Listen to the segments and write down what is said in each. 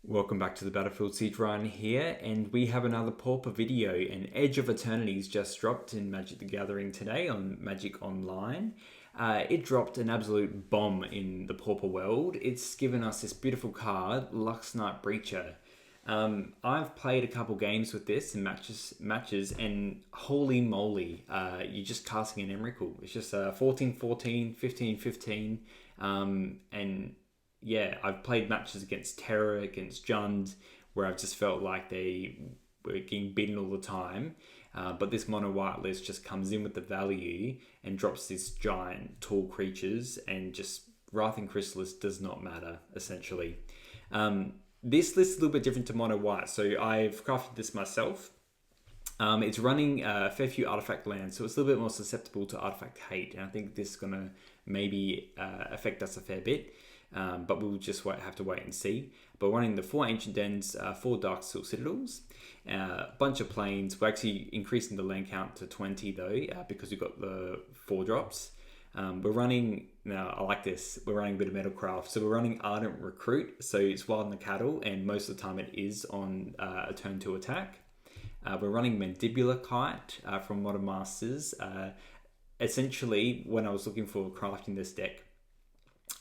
Welcome back to the Battlefield Siege Run here, and we have another Pauper video. An Edge of Eternities just dropped in Magic the Gathering today on Magic Online. It dropped an absolute bomb in the Pauper world. It's given us this beautiful card, Luxknight Breacher. I've played a couple games with this in matches, and holy moly, you're just casting an Emrakul. It's just 14-14, 15-15, and yeah, I've played matches against Terra, against Jund, where I've just felt like they were getting beaten all the time. But this Mono White list just comes in with the value and drops these giant, tall creatures, and just Wrath and Chrysalis does not matter, essentially. This list is a little bit different to Mono White, so I've crafted this myself. It's running a fair few artifact lands, so it's a little bit more susceptible to artifact hate, and I think this is going to maybe affect us a fair bit. But we'll just have to wait and see. But running the 4 Ancient Dens, 4 Dark Silk Citadels, a bunch of planes. We're actually increasing the land count to 20 though, because we've got the 4 drops. We're running, now I like this, we're running a bit of Metalcraft. So we're running Ardent Recruit, so it's Wild the Cattle, and most of the time it is on a turn 2 attack. We're running Mandibular Kite from Modern Masters. Essentially, when I was looking for crafting this deck,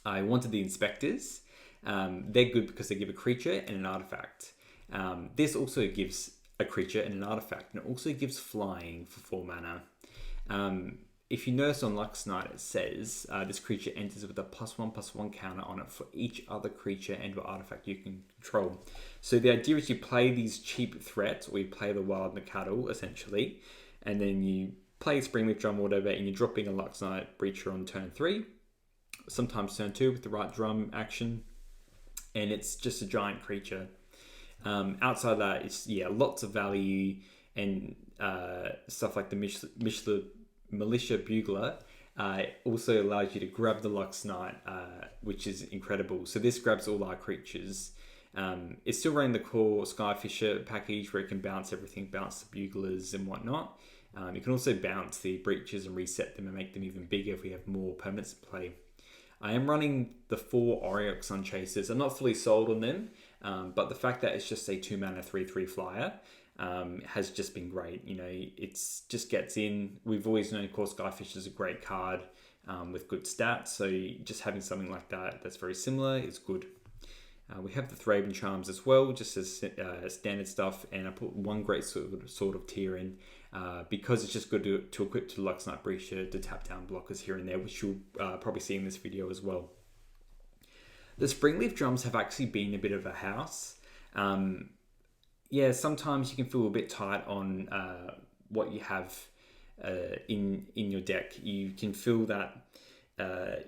I wanted the Inspectors. They're good because they give a creature and an artifact. This also gives a creature and an artifact, and it also gives flying for 4 mana. If you notice on Luxknight, it says this creature enters with a +1/+1 counter on it for each other creature and/or artifact you can control. So the idea is you play these cheap threats, or you play the Wild and the Cattle, essentially, and then you play Springleaf Drum or whatever, and you're dropping a Luxknight Breacher on turn 3. Sometimes turn 2 with the right drum action, and it's just a giant creature. Outside of that, it's lots of value, and stuff like the Militia Bugler also allows you to grab the Luxknight, which is incredible. So this grabs all our creatures. It's still running the core Skyfisher package where it can bounce everything, bounce the Buglers and whatnot. You can also bounce the Breaches and reset them and make them even bigger if we have more permanents in play. I am running the 4 Aureox Sunchasers. I'm not fully sold on them, but the fact that it's just a 2 mana 3/3 flyer has just been great. You know, it's just gets in. We've always known, of course, Skyfish is a great card with good stats, so just having something like that that's very similar is good. We have the Thraben Charms as well, just as standard stuff, and I put one great sort of tier in because it's just good to equip to Luxknight Breacher to tap down blockers here and there, which you'll probably see in this video as well. The Springleaf Drums have actually been a bit of a house. Sometimes you can feel a bit tight on what you have in your deck. You can feel that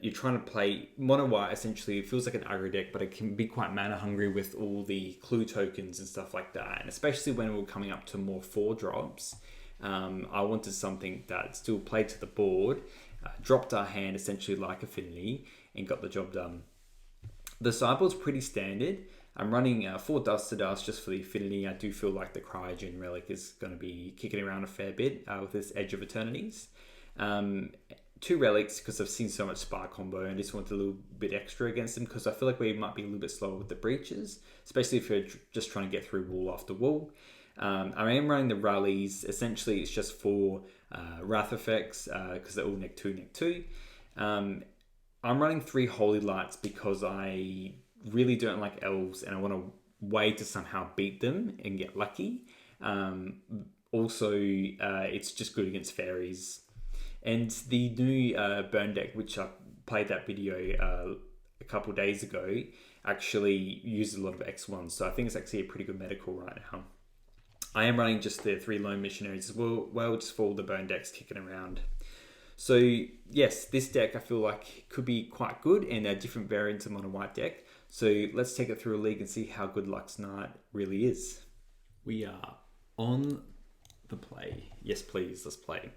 you're trying to play Mono White. Essentially, it feels like an aggro deck, but it can be quite mana hungry with all the clue tokens and stuff like that. And especially when we're coming up to more 4 drops, I wanted something that still played to the board, dropped our hand essentially like Affinity, and got the job done. The sideboard's pretty standard. I'm running 4 Dust to Dust just for the Affinity. I do feel like the Cryogen Relic is going to be kicking around a fair bit with this Edge of Eternities. 2 Relics because I've seen so much Spark combo, and I just want a little bit extra against them because I feel like we might be a little bit slower with the Breaches, especially if you're just trying to get through wall after wall. I am running the Rallies. Essentially, it's just for Wrath effects because they're all neck 2. I'm running 3 Holy Lights because I really don't like Elves, and I want a way to somehow beat them and get lucky. Also, it's just good against Faeries. And the new burn deck, which I played that video a couple days ago, actually uses a lot of X1, so I think it's actually a pretty good medical right now. I am running just the 3 Lone Missionaries as well, just for all the burn decks kicking around. So yes, this deck I feel like could be quite good, and a different variant of Mono White deck. So let's take it through a league and see how good Luxknight really is. We are on the play. Yes, please, let's play.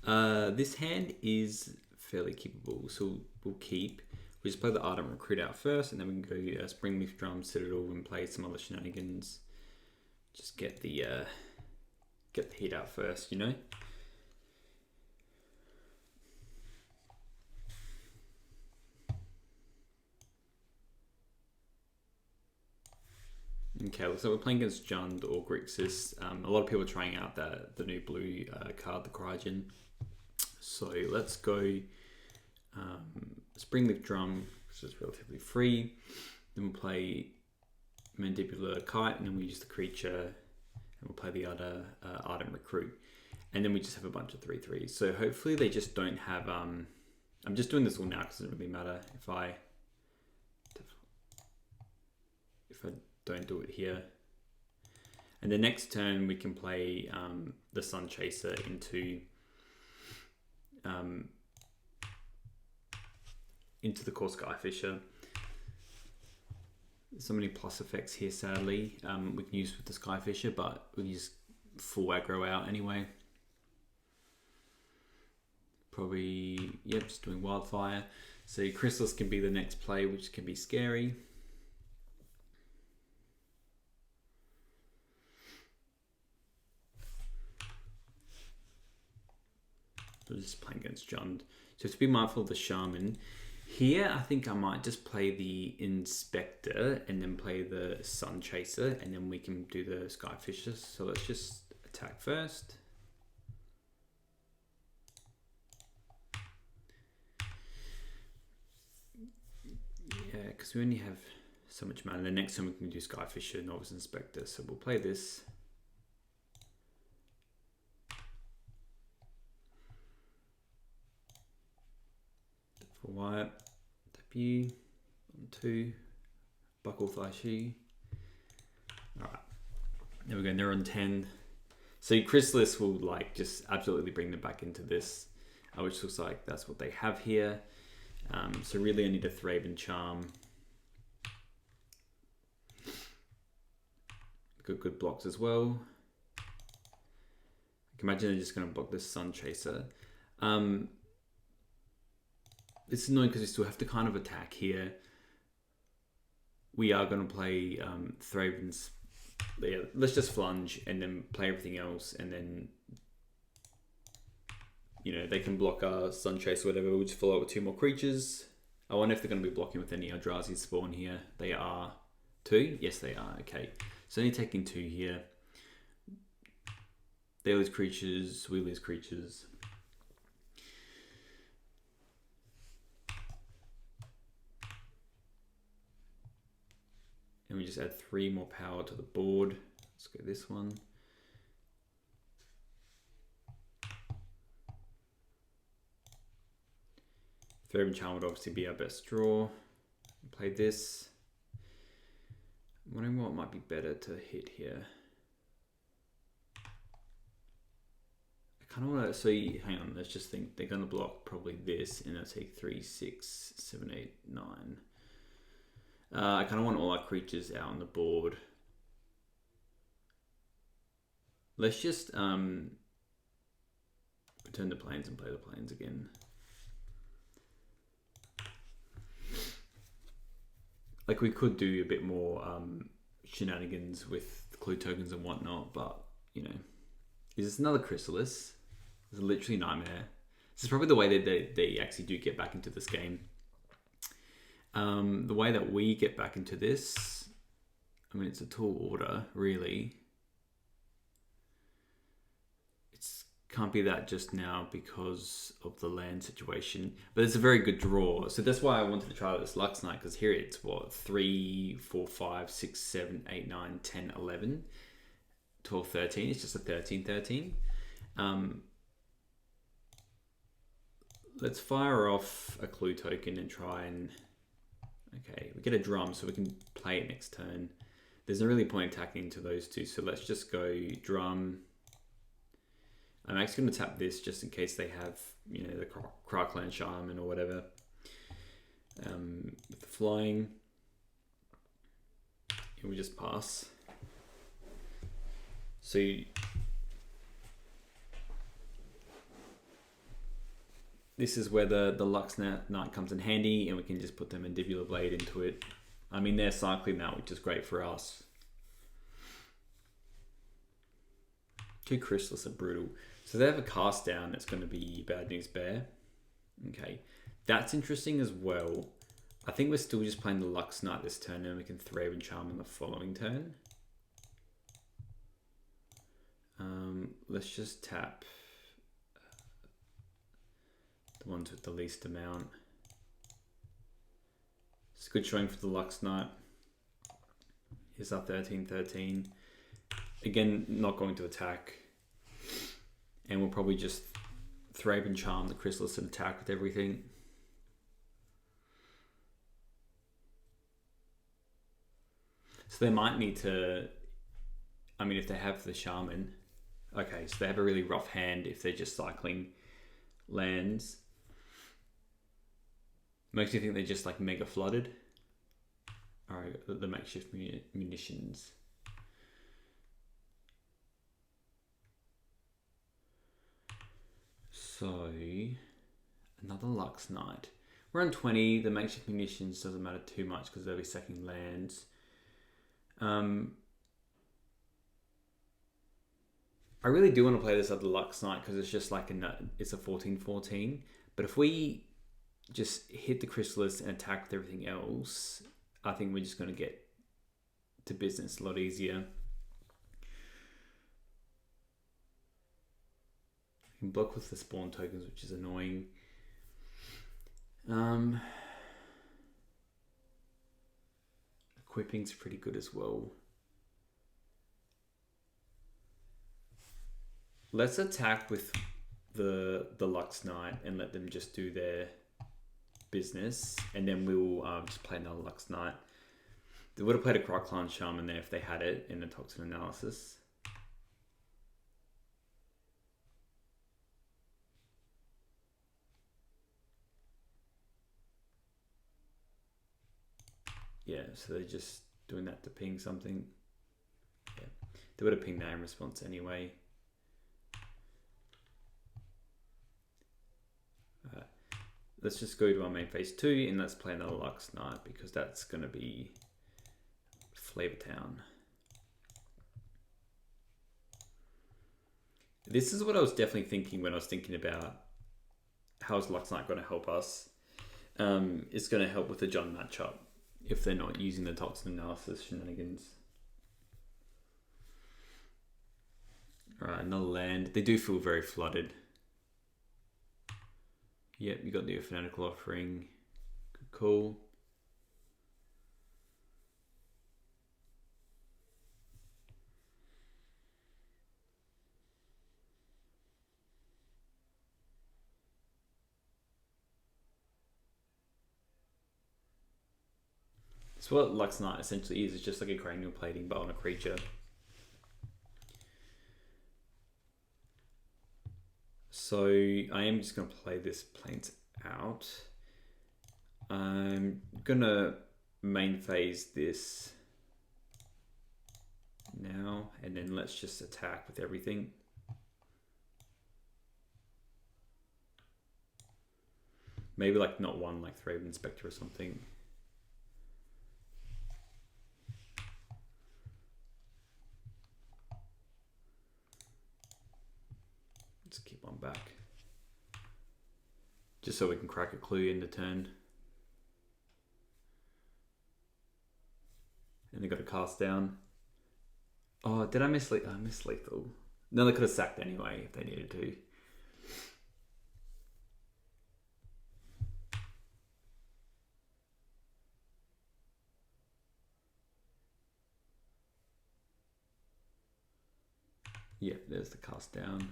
This hand is fairly keepable, so we'll keep. We just play the Ardent Recruit out first, and then we can go Springleaf Drum, Citadel, and play some other shenanigans. Just get the hit out first, you know. Okay, so we're playing against Jund or Grixis. A lot of people are trying out the new blue card, the Cryogen. So let's go Springleaf Drum, which is relatively free. Then we'll play Mandibular Kite, and then we use the creature, and we'll play the other Ardent Recruit. And then we just have a bunch of 3/3s. So hopefully they just don't have... I'm just doing this all now because it doesn't really matter if I don't do it here. And the next turn we can play the Sun Chaser into the core Skyfisher. So many plus effects here, sadly. We can use with the Skyfisher, but we can use full aggro out anyway. Probably, yep, just doing Wildfire. So Chrysalis can be the next play, which can be scary. So just playing against Jund. So to be mindful of the Shaman. Here, I think I might just play the Inspector and then play the Sun Chaser, and then we can do the Skyfisher. So let's just attack first. Yeah, because we only have so much mana. The next time we can do Skyfisher, Novice Inspector. So we'll play this. For white, tap you, on 2, buckle thigh shoe. Alright, there we go, they're on 10. So Chrysalis will like just absolutely bring them back into this, which looks like that's what they have here. So really I need a Thraben Charm. Got good blocks as well. I can imagine they're just going to block this Sun Chaser. It's annoying because we still have to kind of attack here. We are going to play Thraben's. Yeah, let's just flunge and then play everything else, and then they can block our Sun Chase or whatever. We'll just follow up with 2 more creatures. I wonder if they're going to be blocking with any Eldrazi spawn here. They are 2? Yes, they are. Okay. So only taking 2 here. They lose creatures, we lose creatures. And we just add 3 more power to the board. Let's go this one. Thraben Charm would obviously be our best draw. Play this. I'm wondering what might be better to hit here. I kind of want to see, hang on, let's just think. They're going to block probably this, and they'll take 3, 6, 7, 8, 9. I kind of want all our creatures out on the board. Let's just return the planes and play the planes again. Like we could do a bit more shenanigans with clue tokens and whatnot, but is this another Chrysalis? It's literally nightmare. This is probably the way that they actually do get back into this game. The way that we get back into this, I mean, it's a tall order, really. It can't be that just now because of the land situation, but it's a very good draw. So that's why I wanted to try this Luxknight, because here it's what, 3, 4, 5, 6, 7, 8, 9, 10, 11, 12, 13. It's just a 13, 13. Let's fire off a clue token and try and... Okay, we get a drum, so we can play it next turn. There's no really point attacking into those 2, so let's just go drum. I'm actually going to tap this just in case they have, the Crackland Shaman or whatever. With the flying, and we just pass. So this is where the Luxknight comes in handy, and we can just put the Mandibular Blade into it. I mean, they're cycling now, which is great for us. 2 Chrysalis are brutal. So they have a cast down that's going to be Bad News Bear. Okay, that's interesting as well. I think we're still just playing the Luxknight this turn, and we can Thraben Charm on the following turn. Let's just tap the ones with the least amount. It's good showing for the Luxknight. Here's our 13-13. Again, not going to attack. And we'll probably just Thraben Charm the Chrysalis and attack with everything. So they might need to, I mean, if they have the Shaman, okay, so they have a really rough hand if they're just cycling lands. Makes me think they're just like mega flooded. Alright, the makeshift munitions. So, another Luxknight. We're on 20. The makeshift munitions doesn't matter too much because they'll be sacking lands. I really do want to play this other Luxknight because it's just like it's a 14-14. But if we just hit the Chrysalis and attack with everything else, I think we're just going to get to business a lot easier. We can block with the spawn tokens, which is annoying. Equipping's pretty good as well. Let's attack with the Luxknight and let them just do their business, and then we'll just play another Luxknight. They would have played a Croclan Shaman there if they had it in the toxin analysis. Yeah, so they're just doing that to ping something. Yeah, they would have pinged that in response anyway. Let's just go to our main phase 2 and let's play another Luxknight because that's going to be Flavor Town. This is what I was definitely thinking when I was thinking about how is Luxknight going to help us. It's going to help with the John matchup if they're not using the toxin analysis shenanigans. Alright, another land. They do feel very flooded. Yep, you got the Fanatical Offering. Good call. So what Luxknight essentially is just like a cranial plating but on a creature. So I am just going to play this Plains out. I'm going to main phase this now, and then let's just attack with everything. Maybe like not one like Thraben Spectre or something. Let's keep one back. Just so we can crack a clue in the turn. And they got a cast down. Oh, did I miss lethal? I missed lethal. No, they could have sacked anyway if they needed to. Yeah, there's the cast down.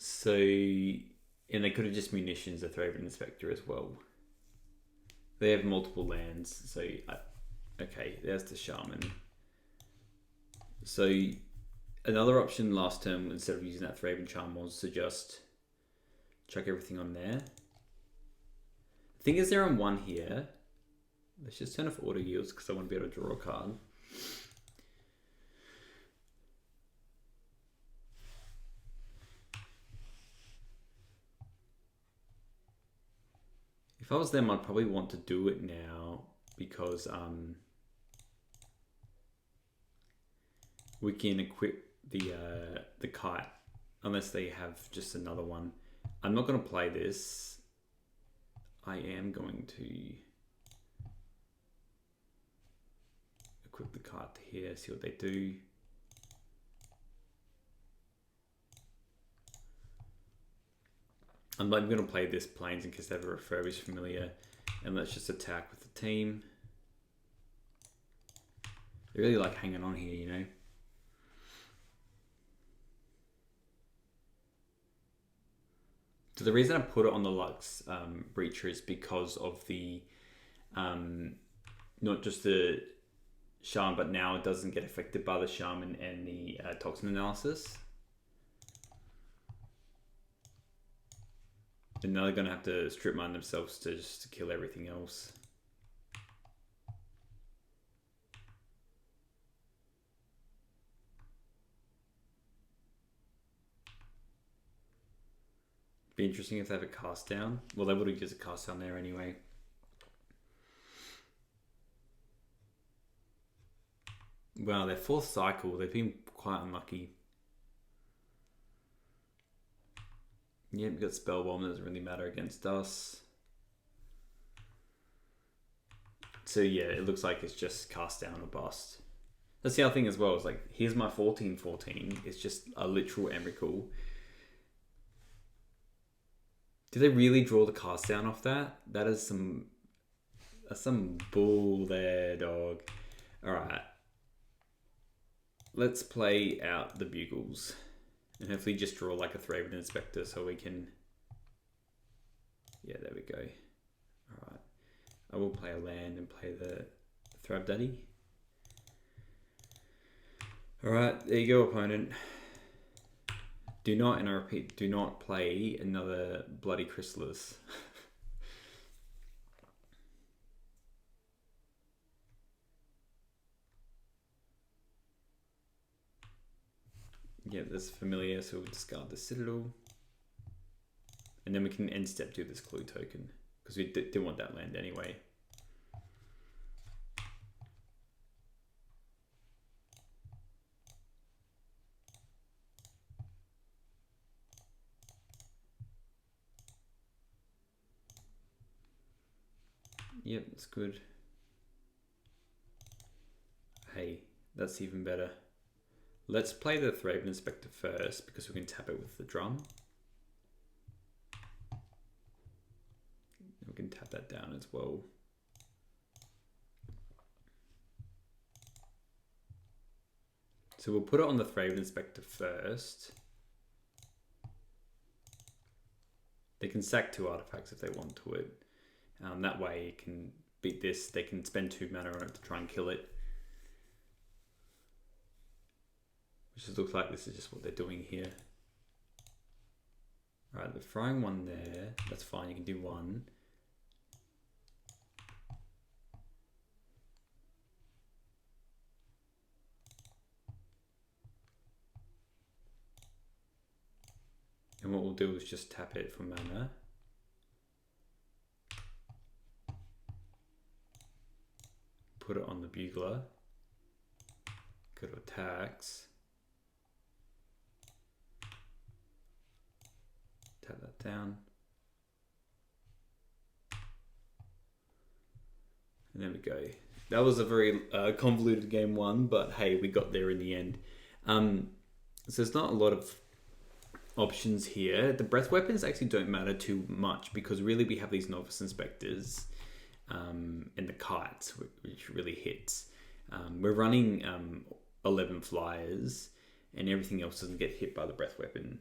So, and they could have just munitions the Thraben Inspector as well. They have multiple lands, so okay, there's the Shaman. So another option last turn, instead of using that Thraben Charm, was to just chuck everything on there. The thing is, they're on one here. Let's just turn off auto yields because I want to be able to draw a card. If I was them, I'd probably want to do it now because we can equip the kite unless they have just another one. I'm not going to play this. I am going to equip the kite here, see what they do. I'm not even going to play this Plains in case they have a Faeries familiar, and let's just attack with the team. They really like hanging on here, you know. So the reason I put it on the Lux Breacher is because of the, not just the Shaman, but now it doesn't get affected by the Shaman and the Toxin Analysis. And now they're going to have to strip mine themselves to just to kill everything else. Be interesting if they have a cast down. Well, they would have used a cast down there anyway. Wow, their fourth cycle, they've been quite unlucky. Yep, we've got Spell Bomb, doesn't really matter against us. So yeah, it looks like it's just cast down or bust. That's the other thing as well, is like, here's my 14/14. It's just a literal Emrakul. Did they really draw the cast down off that? That's some bull there, dog. Alright. Let's play out the Bugles. And hopefully just draw like a Thraben Inspector so we can... Yeah, there we go. Alright. I will play a land and play the Thrab Daddy. Alright, there you go, opponent. Do not, and I repeat, do not play another Bloody Chrysalis. Yeah, there's familiar, so we'll discard the Citadel. And then we can end step do this clue token, because we didn't want that land anyway. Yep, that's good. Hey, that's even better. Let's play the Thraben Inspector first, because we can tap it with the drum. We can tap that down as well. So we'll put it on the Thraben Inspector first. They can sack 2 artifacts if they want to it. That way it can beat this. They can spend 2 mana on it to try and kill it. Which just looks like this is just what they're doing here. Alright, they're throwing 1 there. That's fine, you can do 1. And what we'll do is just tap it for mana. Put it on the Bugler. Go to attacks. Tap that down. And there we go. That was a very convoluted game 1, but hey, we got there in the end. So there's not a lot of options here. The breath weapons actually don't matter too much because really we have these novice inspectors and the kites, which really hits. We're running 11 flyers and everything else doesn't get hit by the breath weapon.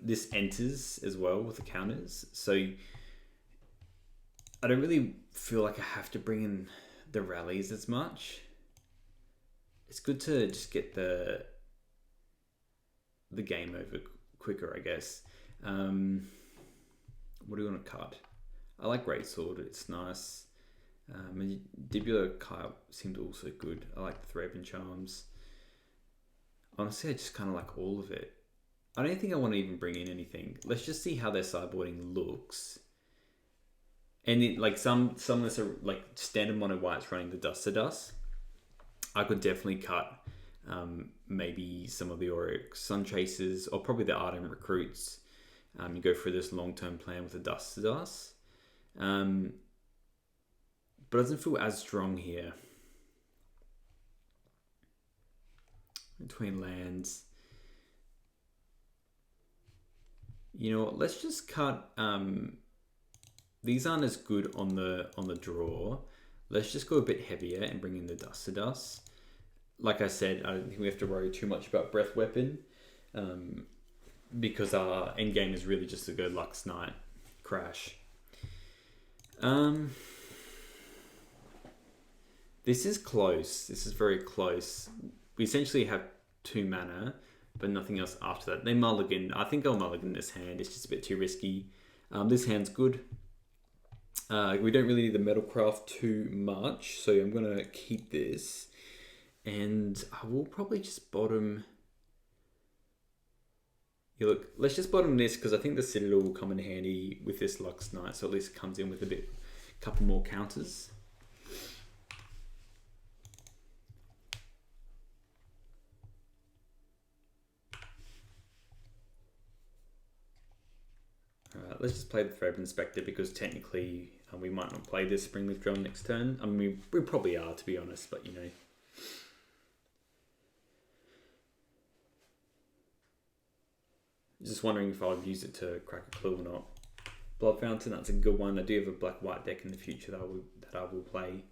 This enters as well with the counters, so I don't really feel like I have to bring in the rallies as much. It's good to just get the game over quicker, I guess. What do you want to cut? I like Greatsword, it's nice. Mandibular Kite seemed also good. I like the Thraben Charms. Honestly, I just kind of like all of it. I don't think I want to even bring in anything. Let's just see how their sideboarding looks. And it, like some of this are like standard mono whites running the dust to dust. I could definitely cut maybe some of the Auric Sun Chasers or probably the Ardent Recruits. You go through this long-term plan with the dust to dust. But it doesn't feel as strong here. Between lands. You know what, let's just cut these aren't as good on the draw. Let's just go a bit heavier and bring in the dust to dust. Like I said, I don't think we have to worry too much about Breath Weapon because our end game is really just to go Luxknight, Crash. This is close. This is very close. We essentially have 2 mana, but nothing else after that. They mulligan. I think I'll mulligan this hand. It's just a bit too risky. This hand's good. We don't really need the Metalcraft too much, so I'm going to keep this. And I will probably just bottom... Yeah, look, let's just bottom this because I think the Citadel will come in handy with this Luxknight, so at least it comes in with a couple more counters. Let's just play the Thread Inspector because technically we might not play this Springleaf Drum next turn. I mean, we probably are, to be honest, but you know. Just wondering if I'll use it to crack a clue or not. Blood Fountain, that's a good one. I do have a black-white deck in the future that I will play.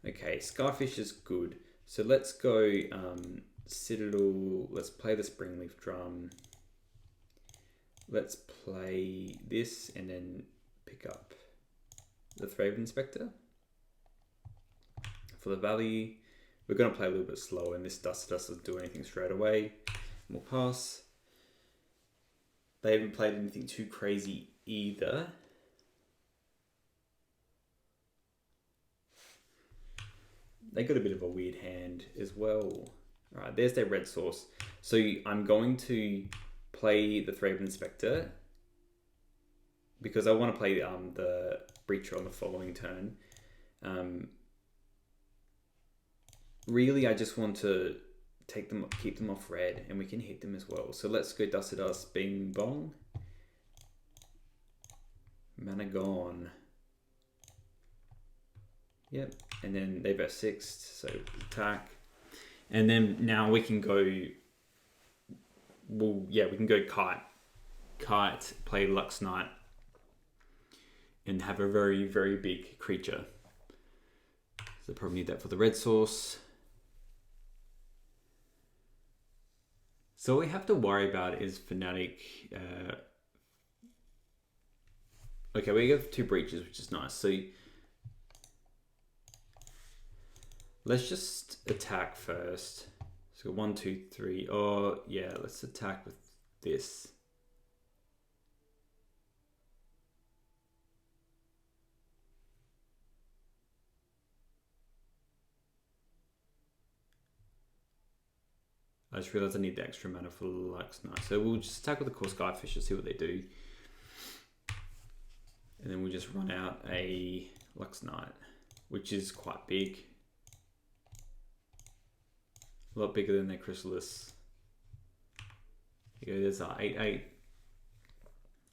Okay, Skyfish is good. So let's go Citadel. Let's play the Springleaf Drum. Let's play this and then pick up the Thread Inspector. For the Valley, we're going to play a little bit slower, and this Dust doesn't do anything straight away. We'll pass. They haven't played anything too crazy either. They got a bit of a weird hand as well. All right, there's their red source. So I'm going to play the Thread Inspector because I want to play the Breacher on the following turn. Really, I just want to keep them off red, and we can hit them as well. So let's go Dust to Dust, Bing Bong. Mana gone. Yep, and then they've sixth, so attack. And then now we can go... Well, yeah, we can go Kite, play Luxknight, and have a very, very big creature. So probably need that for the red source. So all we have to worry about is Fnatic. Okay, we have 2 breaches, which is nice. So let's just attack first. So 1, 2, 3. Oh, yeah, let's attack with this. I just realized I need the extra mana for Luxknight. So we'll just attack with the Core Skyfish and see what they do. And then we'll just run out a Luxknight, which is quite big. A lot bigger than their Chrysalis. Here you go, there's our 8/8.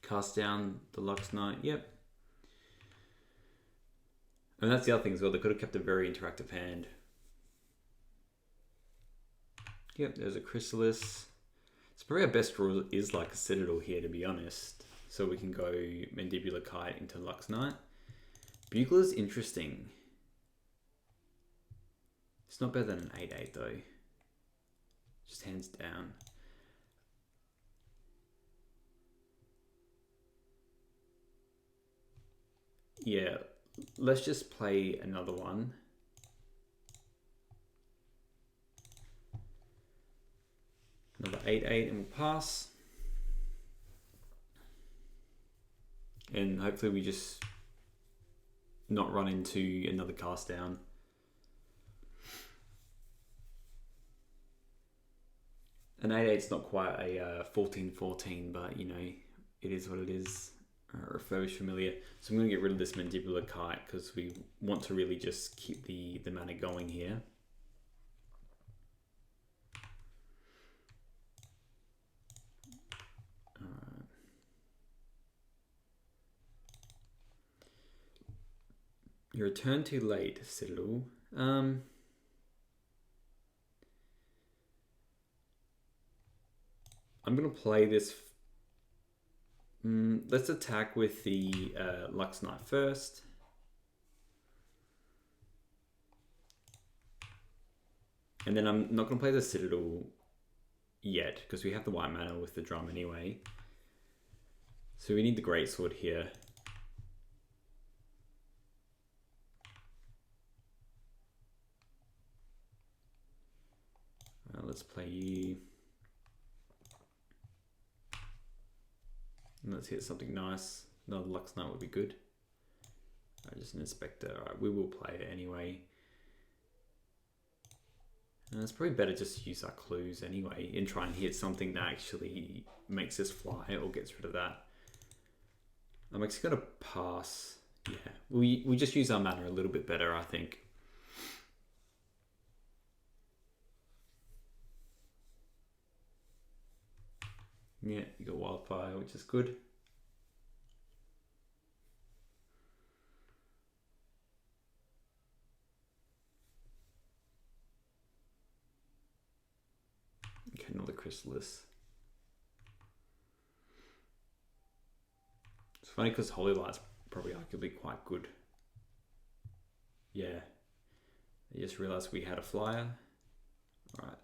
Cast down the Luxknight, yep. And that's the other thing as well, they could have kept a very interactive hand. Yep, there's a Chrysalis. It's probably our best draw is like a Citadel here, to be honest. So we can go Mandibular Kite into Luxknight. Bugler's interesting. It's not better than an 8/8 though. Just hands down. Yeah, let's just play another one. Another 8/8 and we'll pass. And hopefully we just not run into another cast down. An 8/8's not quite a 14/14, but you know, it is what it is. Refurbish Familiar. So I'm going to get rid of this Mandibular Kite because we want to really just keep the mana going here. You return too late, Citadel. I'm going to play this. Let's attack with the Luxknight first. And then I'm not going to play the Citadel yet because we have the white mana with the drum anyway. So we need the Greatsword here. Let's play you. And let's hit something nice. Another Luxknight would be good. Just an Inspector. Alright, we will play it anyway. And it's probably better just to use our clues anyway and try and hit something that actually makes us fly or gets rid of that. I'm actually going to pass. Yeah, we just use our mana a little bit better, I think. Yeah, you got Wildfire, which is good. Okay, another Chrysalis. It's funny because Holy Light's probably arguably quite good. Yeah. I just realized we had a flyer. Alright.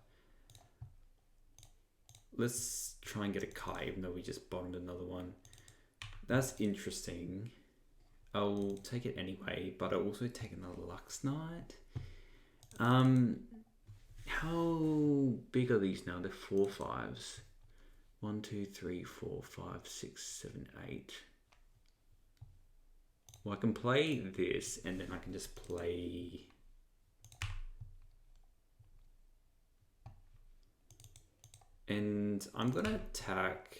Let's try and get a kite, even though we just bottomed another one. That's interesting. I'll take it anyway, but I'll also take another Luxknight. How big are these now? They're 4/5s. 1, 2, 3, 4, 5, 6, 7, 8. Well, I can play this, and then I can just play... And I'm going to attack,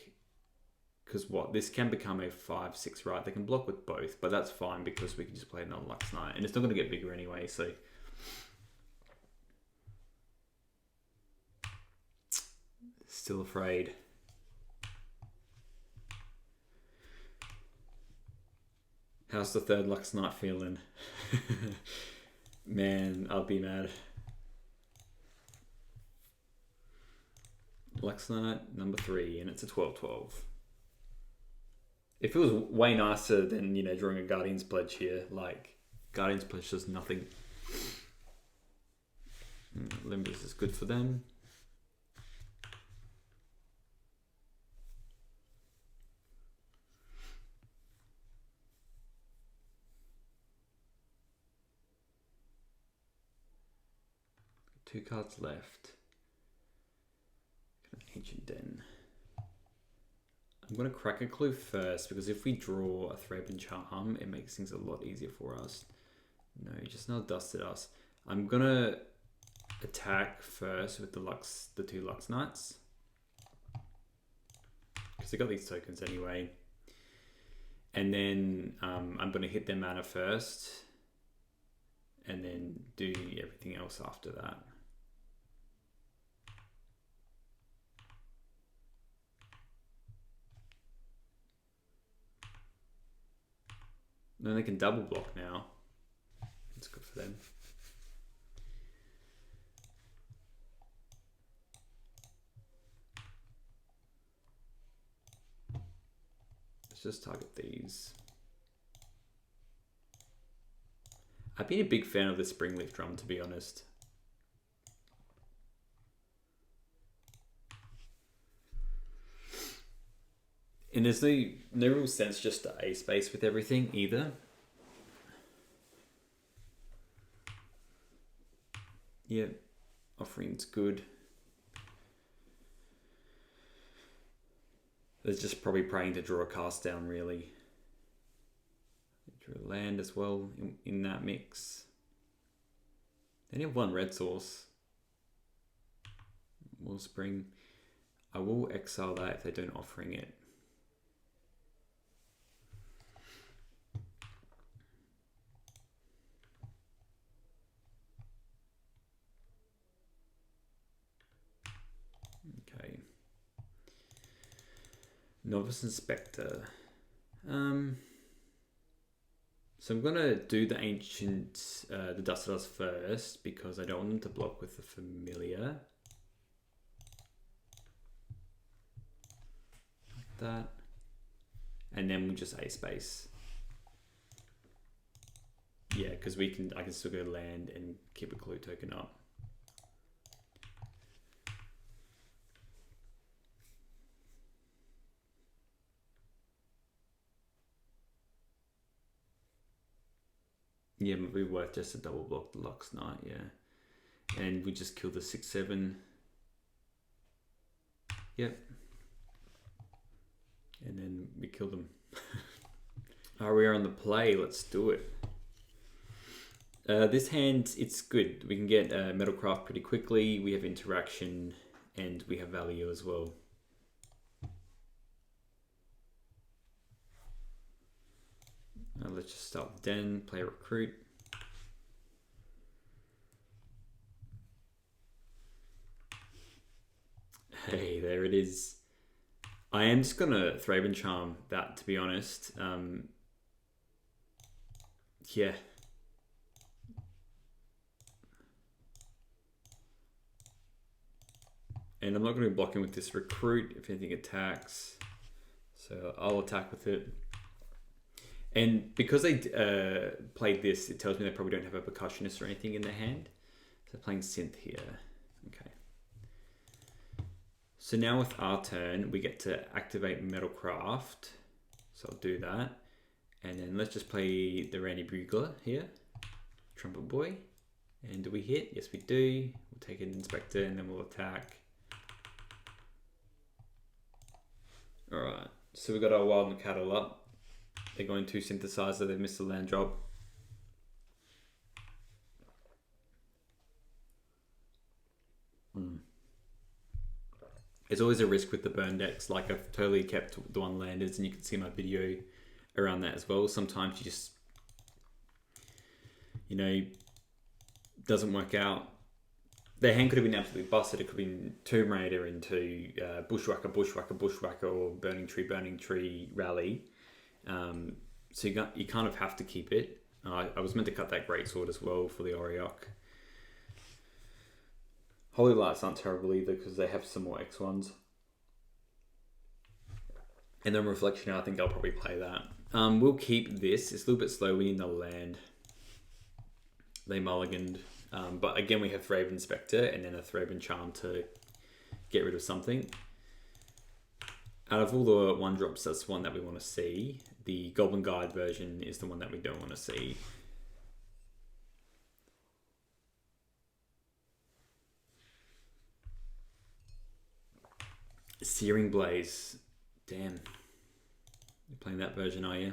because what? This can become a 5/6, right? They can block with both, but that's fine because we can just play another Luxknight. And it's not going to get bigger anyway, so... Still afraid. How's the third Luxknight feeling? Man, I'll be mad. Luxknight number 3, and it's a 12/12. It feels way nicer than, you know, drawing a Guardian's Pledge here. Like, Guardian's Pledge does nothing. Limbus is good for them. Two cards left. Ancient Den. I'm going to crack a clue first because if we draw a Thraben Charm, it makes things a lot easier for us. No, just not dusted us. I'm going to attack first with the two Luxknights because they got these tokens anyway. And then I'm going to hit their mana first and then do everything else after that. Then they can double block now. It's good for them. Let's just target these. I've been a big fan of the Springleaf Drum, to be honest. And there's no real sense just to A space with everything either. Yeah, Offering's good. There's just probably praying to draw a cast down, really. Draw a land as well in that mix. Then you have one red source. Wellspring. I will exile that if they don't Offering it. Okay. Novice Inspector. So I'm gonna do the ancient, the Dust of Us first because I don't want them to block with the familiar. Like that. And then we'll just A-space. Yeah, because I can still go land and keep a clue token up. Yeah, we worth just to double block the Luxknight, yeah. And we just kill the 6/7. Yep. And then we kill them. Alright, we are on the play, let's do it. This hand, it's good. We can get Metalcraft pretty quickly, we have interaction, and we have value as well. Let's just start with Den, play Recruit. Hey, there it is. I am just gonna Thraben Charm that, to be honest. Yeah. And I'm not gonna be blocking with this Recruit if anything attacks. So I'll attack with it. And because they played this, it tells me they probably don't have a Percussionist or anything in their hand. So playing Synth here. Okay. So now with our turn, we get to activate Metalcraft. So I'll do that. And then let's just play the Randy Bugler here. Trumpet Boy. And do we hit? Yes, we do. We'll take an Inspector and then we'll attack. Alright, so we got our Wild and Cattle up. They're going to Synthesizer, they've missed a land drop. There's always a risk with the burn decks. Like I've totally kept the one landers and you can see my video around that as well. Sometimes you just, you know, doesn't work out. Their hand could have been absolutely busted. It could have been Tomb Raider into Bushwhacker, Bushwhacker, Bushwhacker, or Burning Tree, Rally. So you kind of have to keep it. I was meant to cut that Greatsword as well for the Oriok. Holy Lights aren't terrible either because they have some more X1s. And then Reflection, I think I'll probably play that. We'll keep this. It's a little bit slow. We need another land. They mulliganed. But again, we have Thraben Inspector and then a Thraben Charm to get rid of something. Out of all the 1-drops, that's the one that we want to see. The Goblin Guide version is the one that we don't want to see. Searing Blaze. Damn. You're playing that version, are you?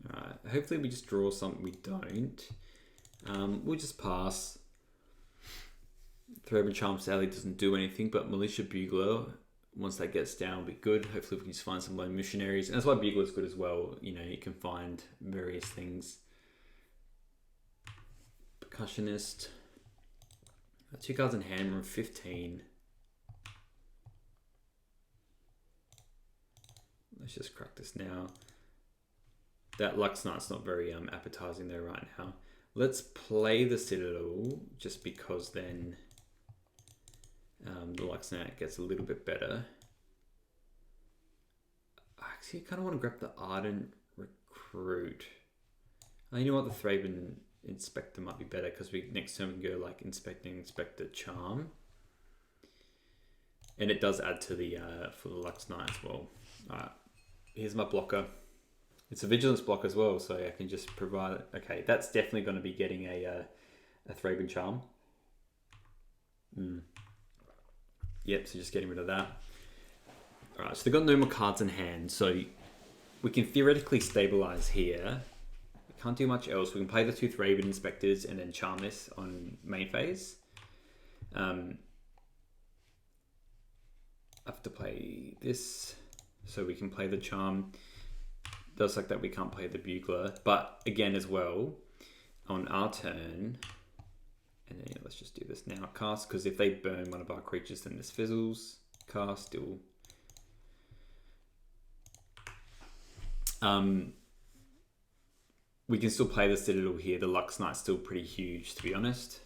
Alright. Hopefully we just draw something we don't. We'll just pass. Thraben Charm sadly doesn't do anything, but Militia Bugler, once that gets down, will be good. Hopefully we can just find some lone missionaries. And that's why Bugler is good as well. You know, you can find various things. Percussionist. 2 cards in hand, room 15. Let's just crack this now. That Luxknight's not very appetizing there right now. Let's play the Citadel, just because then the Luxknight gets a little bit better. Actually, I kind of want to grab the Ardent Recruit. You know what, the Thraben Inspector might be better, because we next turn we can go like Inspector Charm. And it does add to the for the Luxknight as well. Alright, here's my blocker. It's a Vigilance block as well, so I can just provide it. Okay, that's definitely going to be getting a Thraben Charm. Yep, so just getting rid of that. Alright, so they've got no more cards in hand, so we can theoretically stabilize here. We can't do much else. We can play the 2 Thraben Inspectors and then charm this on main phase. I have to play this, so we can play the charm. Does like that we can't play the Bugler, but again as well on our turn, and then let's let's just do this now. Cast, because if they burn one of our creatures, then this fizzles. Cast, still. We can still play the Citadel here. The Luxknight's still pretty huge, to be honest.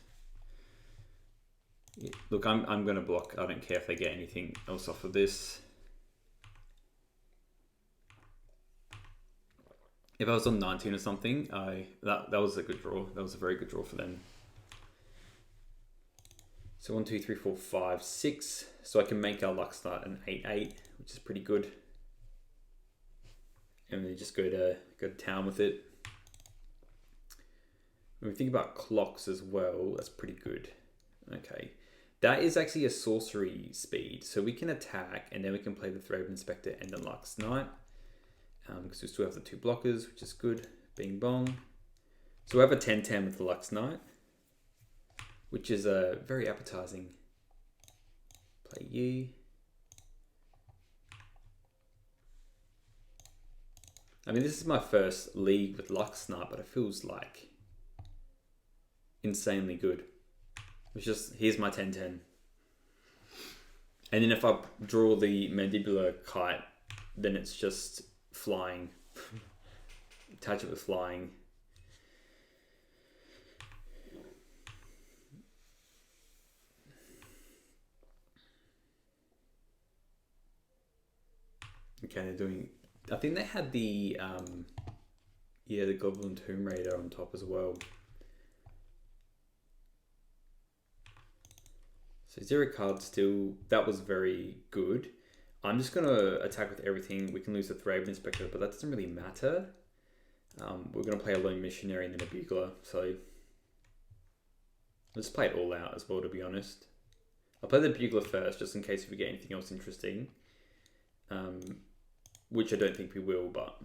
Yeah, look, I'm going to block. I don't care if they get anything else off of this. If I was on 19 or something, that was a good draw. That was a very good draw for them. So 1, 2, 3, 4, 5, 6. So I can make our Luxknight an 8/8, which is pretty good. And then just go to town with it. When we think about clocks as well, that's pretty good. Okay. That is actually a sorcery speed. So we can attack and then we can play the Thraben Inspector and the Luxknight. Because we still have the 2 blockers, which is good. Bing bong. So we have a 10/10 with the Luxknight, which is a very appetizing. Play you. I mean, this is my first league with Luxknight, but it feels like insanely good. It's just, here's my 10/10. And then if I draw the Mandibular Kite, then it's just flying. Attach it with flying. Okay, they're doing... I think they had the the Goblin Tomb Raider on top as well. So 0 cards still, that was very good. I'm just going to attack with everything. We can lose the Thraben Inspector, but that doesn't really matter. We're going to play a Lone Missionary and then a Bugler, so let's play it all out as well, to be honest. I'll play the Bugler first, just in case if we get anything else interesting. Which I don't think we will, but...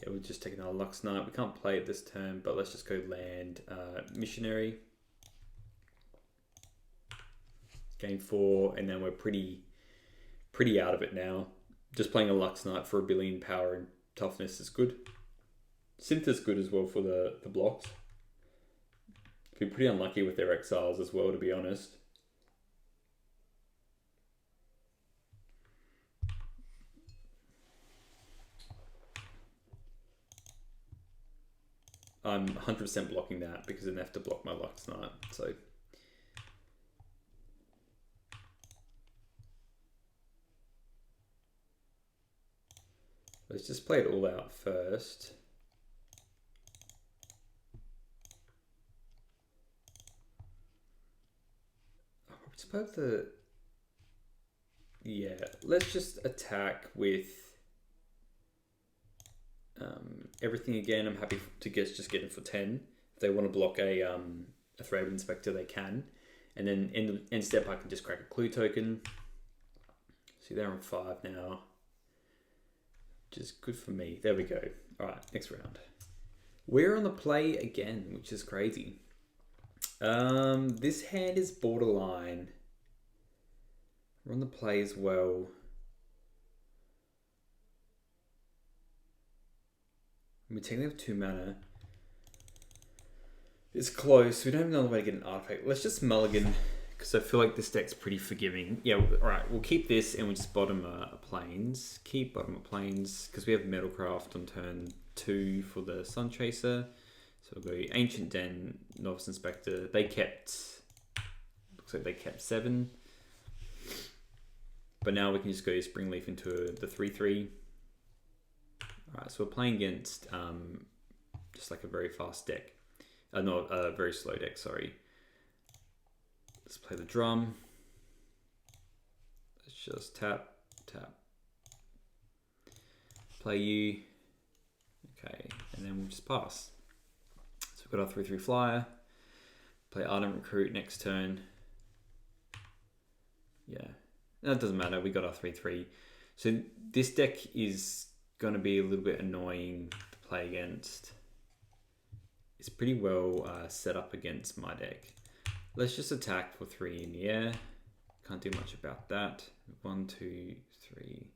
yeah, we're just taking our Luxknight. We can't play it this turn, but let's just go land Missionary. Game 4, and then we're pretty out of it now. Just playing a Luxknight for 1 billion power and toughness is good. Synth is good as well for the blocks. Be pretty unlucky with their exiles as well, to be honest. I'm 100% blocking that because then they have to block my Luxknight. So let's just play it all out first. I'll probably just play the... yeah, let's just attack with everything again. I'm happy to just get it for 10. If they want to block a Thraben Inspector, they can. And then in the end step, I can just crack a clue token. See, they're on 5 now, which is good for me. There we go. All right, next round. We're on the play again, which is crazy. This hand is borderline. We're on the play as well. We technically have 2 mana. It's close. We don't have another way to get an artifact. Let's just mulligan, because I feel like this deck's pretty forgiving. Yeah, alright. We'll keep this and we'll just bottom planes. Keep bottom of planes, because we have Metalcraft on turn 2 for the Sun Chaser. So we'll go Ancient Den, Novice Inspector. They kept... looks like they kept 7. But now we can just go Springleaf into the 3/3. Alright, so we're playing against just like a very fast deck. Not a very slow deck, sorry. Let's play the drum. Let's just tap, tap. Play you. Okay, and then we'll just pass. So we've got our 3/3 flyer. Play Ardent Recruit next turn. Yeah, that doesn't matter. We got our 3/3. So this deck is going to be a little bit annoying to play against. It's pretty well set up against my deck. Let's just attack for 3 in the air. Can't do much about that. 1, 2, 3.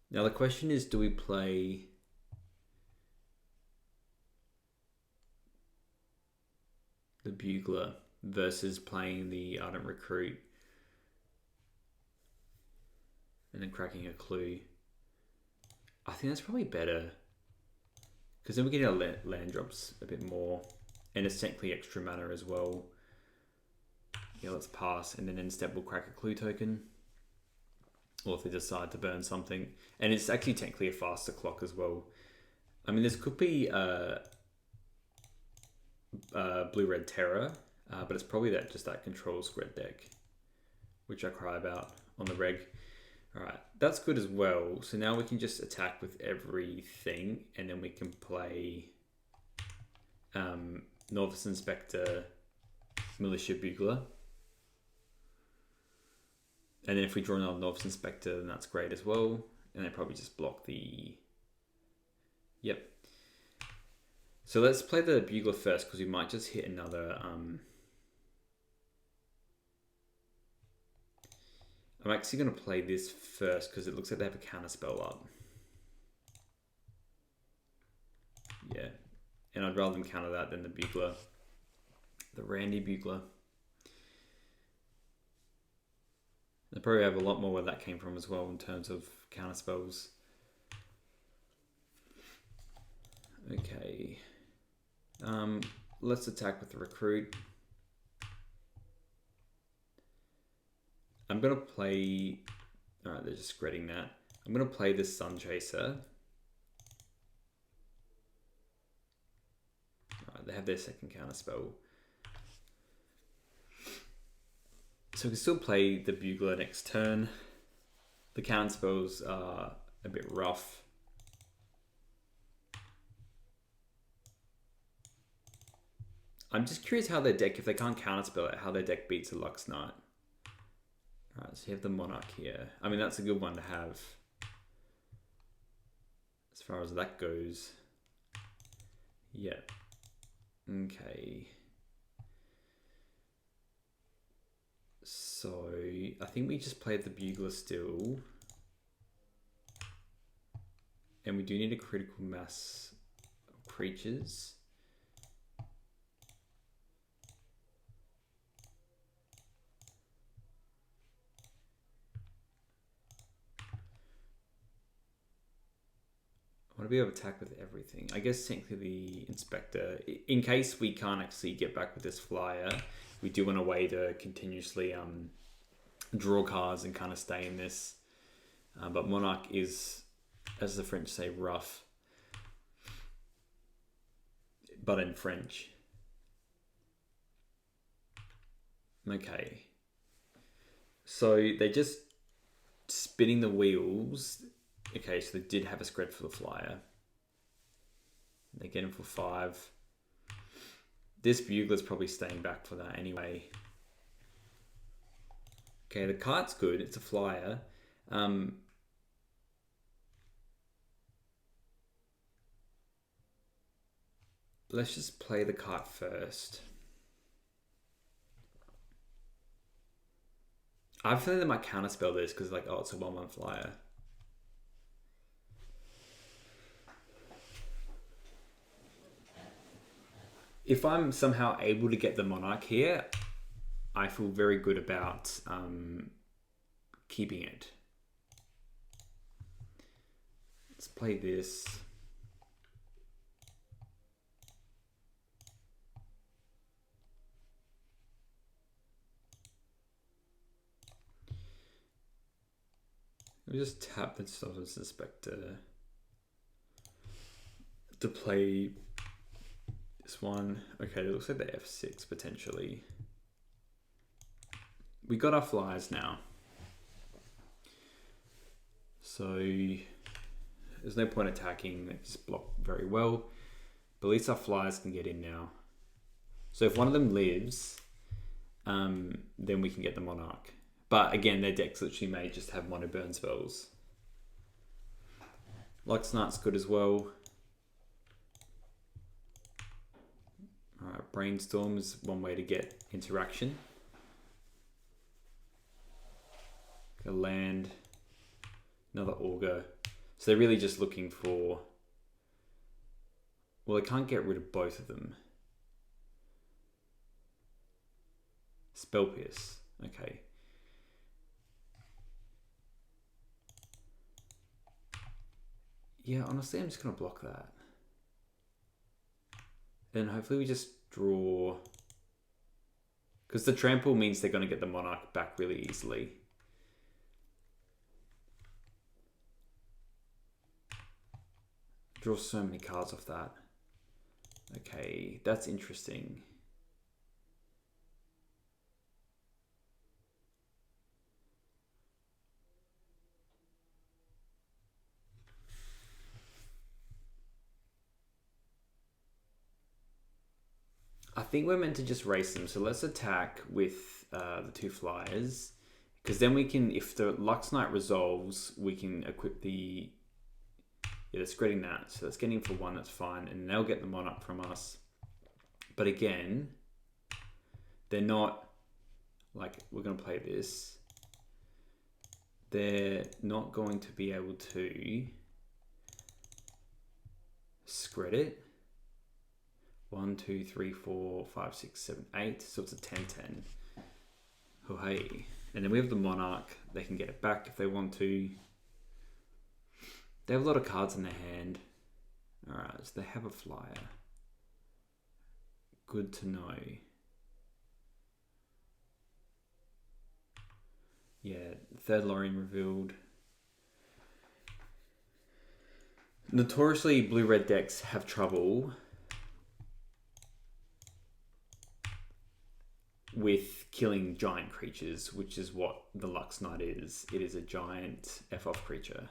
Now the question is, do we play... the Bugler versus playing the Ardent Recruit and then cracking a Clue. I think that's probably better, because then we get our land drops a bit more, and it's technically extra mana as well. Yeah, let's pass, and then in step we'll crack a Clue token, or if they decide to burn something. And it's actually technically a faster clock as well. I mean, this could be blue-red Terror, but it's probably just that controls red deck, which I cry about on the reg. Alright, that's good as well. So now we can just attack with everything, and then we can play Novice Inspector, Militia Bugler. And then if we draw another Novice Inspector, then that's great as well. And they probably just block the... Yep. So let's play the Bugler first, because we might just hit another... I'm actually going to play this first, because it looks like they have a counter spell up. Yeah. And I'd rather them counter that than the Bugler. The Randy Bugler. They probably have a lot more where that came from as well in terms of counter spells. Okay. Let's attack with the Recruit. I'm going to play... Alright, they're just spreading that. I'm going to play this Sun Chaser. Alright, they have their second counter spell. So we can still play the Bugler next turn. The counter spells are a bit rough. I'm just curious how their deck, if they can't counterspell it, how their deck beats a Luxknight. Alright, so you have the Monarch here. I mean, that's a good one to have as far as that goes. Yeah. Okay. So, I think we just played the Bugler still. And we do need a critical mass of creatures. I want to be able to attack with everything. I guess technically the Inspector, in case we can't actually get back with this flyer, we do want a way to continuously draw cards and kind of stay in this. But Monarch is, as the French say, rough. But in French. Okay. So they're just spinning the wheels. Okay, so they did have a spread for the flyer. They get him for 5. This Bugler's probably staying back for that anyway. Okay, the kart's good. It's a flyer. Let's just play the kart first. I have a feeling they might counterspell this because, like, oh, it's a 1/1 flyer. If I'm somehow able to get the Monarch here, I feel very good about keeping it. Let's play this. Let me just tap the Novice Inspector to play this one. Okay, it looks like the F6 potentially. We got our flyers now. So there's no point attacking, they just block very well. But at least our flyers can get in now. So if one of them lives, then we can get the Monarch. But again, their decks literally may just have mono burn spells. Luxknight's good as well. Alright, Brainstorm is one way to get interaction. A land, another Augur. So they're really just looking for... Well, they can't get rid of both of them. Spell Pierce. Okay. Yeah, honestly, I'm just going to block that. Then hopefully we just draw... Because the trample means they're going to get the Monarch back really easily. Draw so many cards off that. Okay, that's interesting. I think we're meant to just race them. So let's attack with the 2 flyers. Because then we can, if the Luxknight resolves, we can equip the... Yeah, that's getting that. So that's getting for 1, that's fine. And they'll get the Monarch from us. But again, they're not... Like, we're going to play this. They're not going to be able to... Scred it. 1, 2, 3, 4, 5, 6, 7, 8. So it's a 10-10. Oh, hey. And then we have the Monarch. They can get it back if they want to. They have a lot of cards in their hand. Alright, so they have a flyer. Good to know. Yeah, third Lorien revealed. Notoriously, blue-red decks have trouble with killing giant creatures, which is what the Luxknight is. It is a giant F-off creature.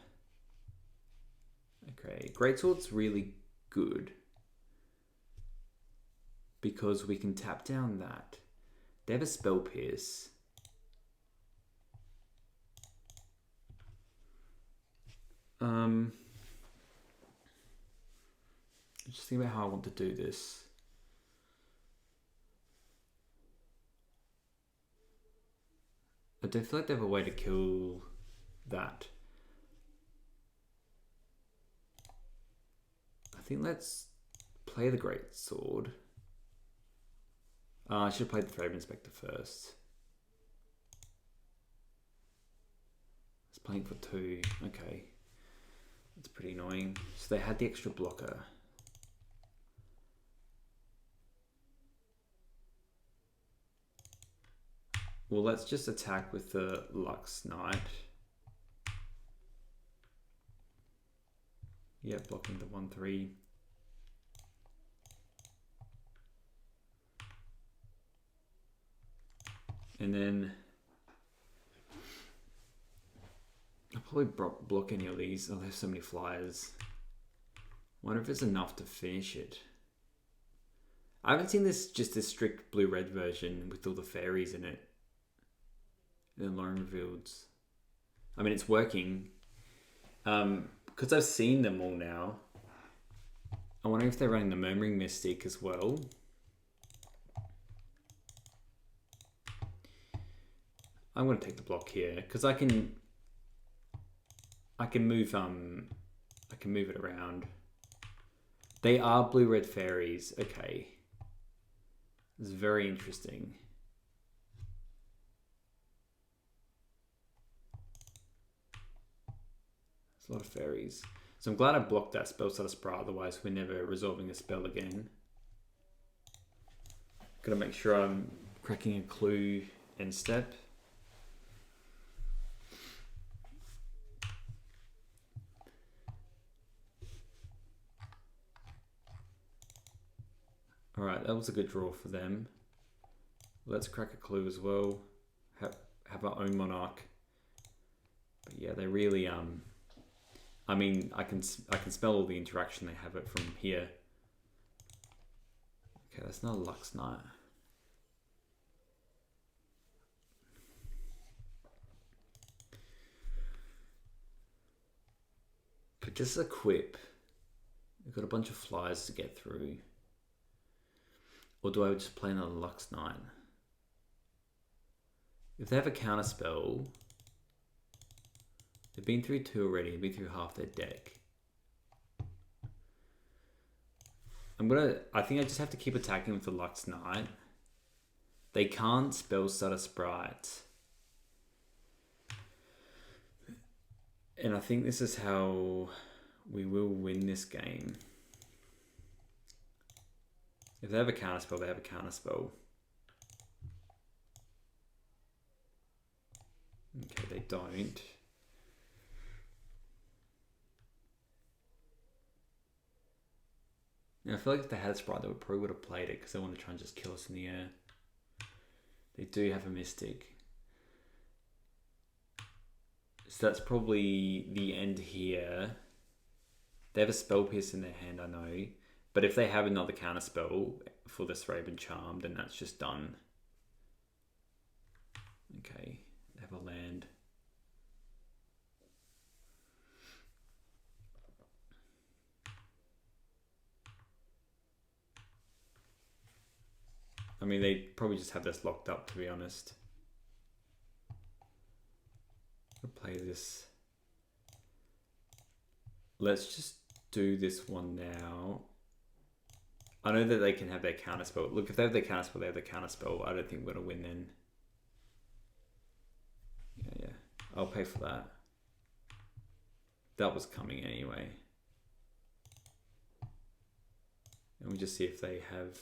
Okay, Greatsword's really good because we can tap down that. They have a Spell Pierce. Just think about how I want to do this. I don't feel like they have a way to kill that. I think let's play the Great Sword. I should have played the Faerie Inspector first. It's playing for 2. Okay. That's pretty annoying. So they had the extra blocker. Well, let's just attack with the Luxknight. Yeah, blocking the 1/3. And then I'll probably block any of these. Oh, there's so many flyers. Wonder if it's enough to finish it. I haven't seen just this strict blue-red version with all the fairies in it. And Lorien revealed. I mean, it's working. Because I've seen them all now. I wonder if they're running the Murmuring Mystic as well. I'm going to take the block here because I can move it around. They are blue-red fairies. Okay. It's very interesting. There's a lot of fairies. So I'm glad I blocked that spell status bar, otherwise we're never resolving a spell again. Gotta make sure I'm cracking a clue end step. Alright, that was a good draw for them. Let's crack a clue as well. Have our own Monarch. But yeah, they really I mean, I can spell all the interaction they have it from here. Okay, that's not a Luxknight. But just equip. We've got a bunch of flyers to get through. Or do I just play another Luxknight? If they have a counter spell, they've been through 2 already, they've been through half their deck. I think I just have to keep attacking with the Luxknight. They can't spell Stutter Sprite. And I think this is how we will win this game. If they have a counterspell, they have a counterspell. Okay, they don't. Now, I feel like if they had a Sprite, they probably would have played it because they want to try and just kill us in the air. They do have a Mystic. So that's probably the end here. They have a Spell Pierce in their hand, I know. But if they have another counterspell for this Raven Charm, then that's just done. Okay, they have a land. I mean, they probably just have this locked up, to be honest. I'll play this. Let's just do this one now. I know that they can have their counterspell. Look, if they have their counterspell, they have their counterspell. I don't think we're going to win then. Yeah. I'll pay for that. That was coming anyway. And we just see if they have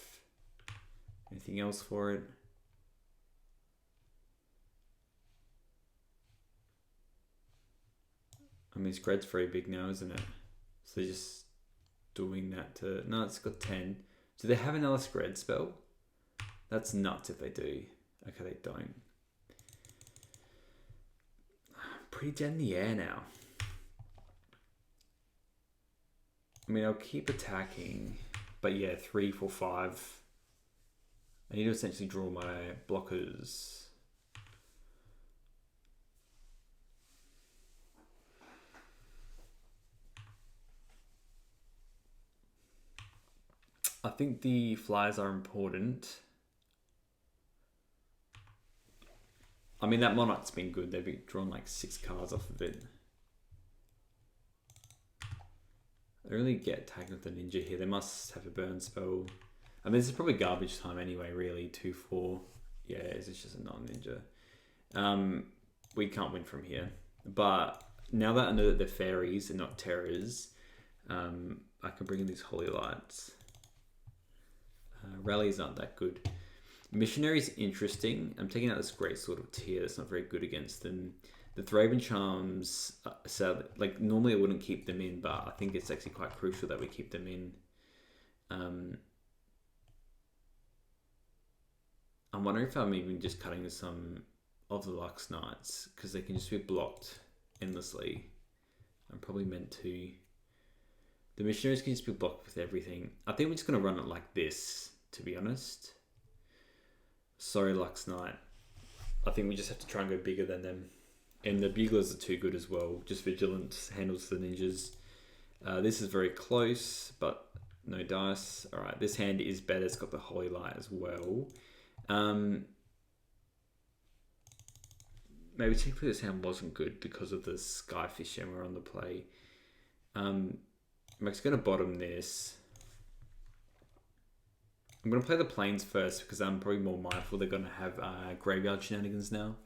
anything else for it. I mean, Scred's very big now, isn't it? So just doing that to... No, it's got 10. Do they have another Scred spell? That's nuts if they do. Okay, they don't. Pretty dead in the air now. I mean, I'll keep attacking. But yeah, 3, 4, 5. I need to essentially draw my blockers. I think the flyers are important. I mean, that Monarch's been good. They've drawn like 6 cards off of it. They really get tagged with the ninja here. They must have a burn spell. I mean, this is probably garbage time anyway, really. 2-4. Yeah, it's just a non-ninja. We can't win from here. But now that I know that they're fairies and not terrors, I can bring in these holy lights. Rallies aren't that good. Missionary's interesting. I'm taking out this great sort of tier that's not very good against them. The Thraben Charms, so like normally I wouldn't keep them in, but I think it's actually quite crucial that we keep them in. I'm wondering if I'm even just cutting some of the Luxknights because they can just be blocked endlessly. I'm probably meant to. The missionaries can just be blocked with everything. I think we're just going to run it like this, to be honest. Sorry, Luxknight. I think we just have to try and go bigger than them. And the buglers are too good as well. Just Vigilance handles the ninjas. This is very close, but no dice. All right, this hand is better. It's got the Holy Light as well. Maybe technically this hand wasn't good because of the Skyfish Shimmer on the play. I'm just going to bottom this. I'm going to play the Plains first because I'm probably more mindful they're going to have graveyard shenanigans now.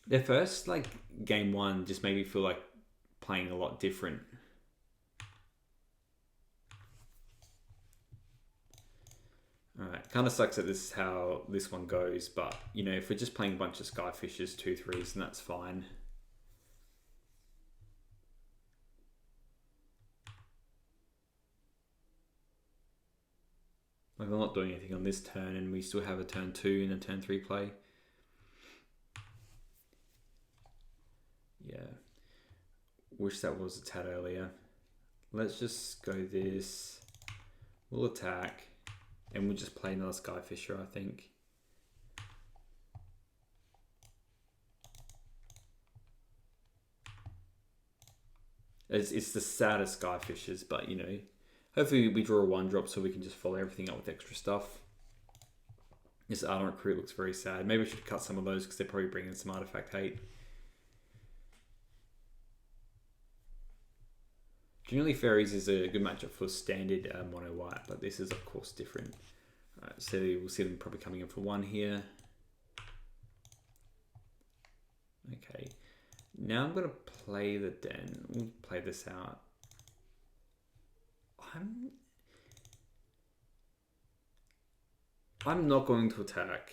Their first like game 1 just made me feel like playing a lot different. Alright, kind of sucks that this is how this one goes, but you know, if we're just playing a bunch of Skyfishes, 2-3s, then that's fine. Like, I'm not doing anything on this turn, and we still have a turn 2 and a turn 3 play. Yeah. Wish that was a tad earlier. Let's just go this. We'll attack. And we'll just play another Skyfisher, I think. It's the saddest Skyfishers, but you know, hopefully we draw a 1-drop so we can just follow everything up with extra stuff. This Ardent Recruit looks very sad. Maybe we should cut some of those because they're probably bringing some artifact hate. Generally, Faeries is a good matchup for standard Mono White, but this is of course different. Alright, so we'll see them probably coming in for 1 here. Okay. Now I'm going to play the den. We'll play this out. I'm not going to attack.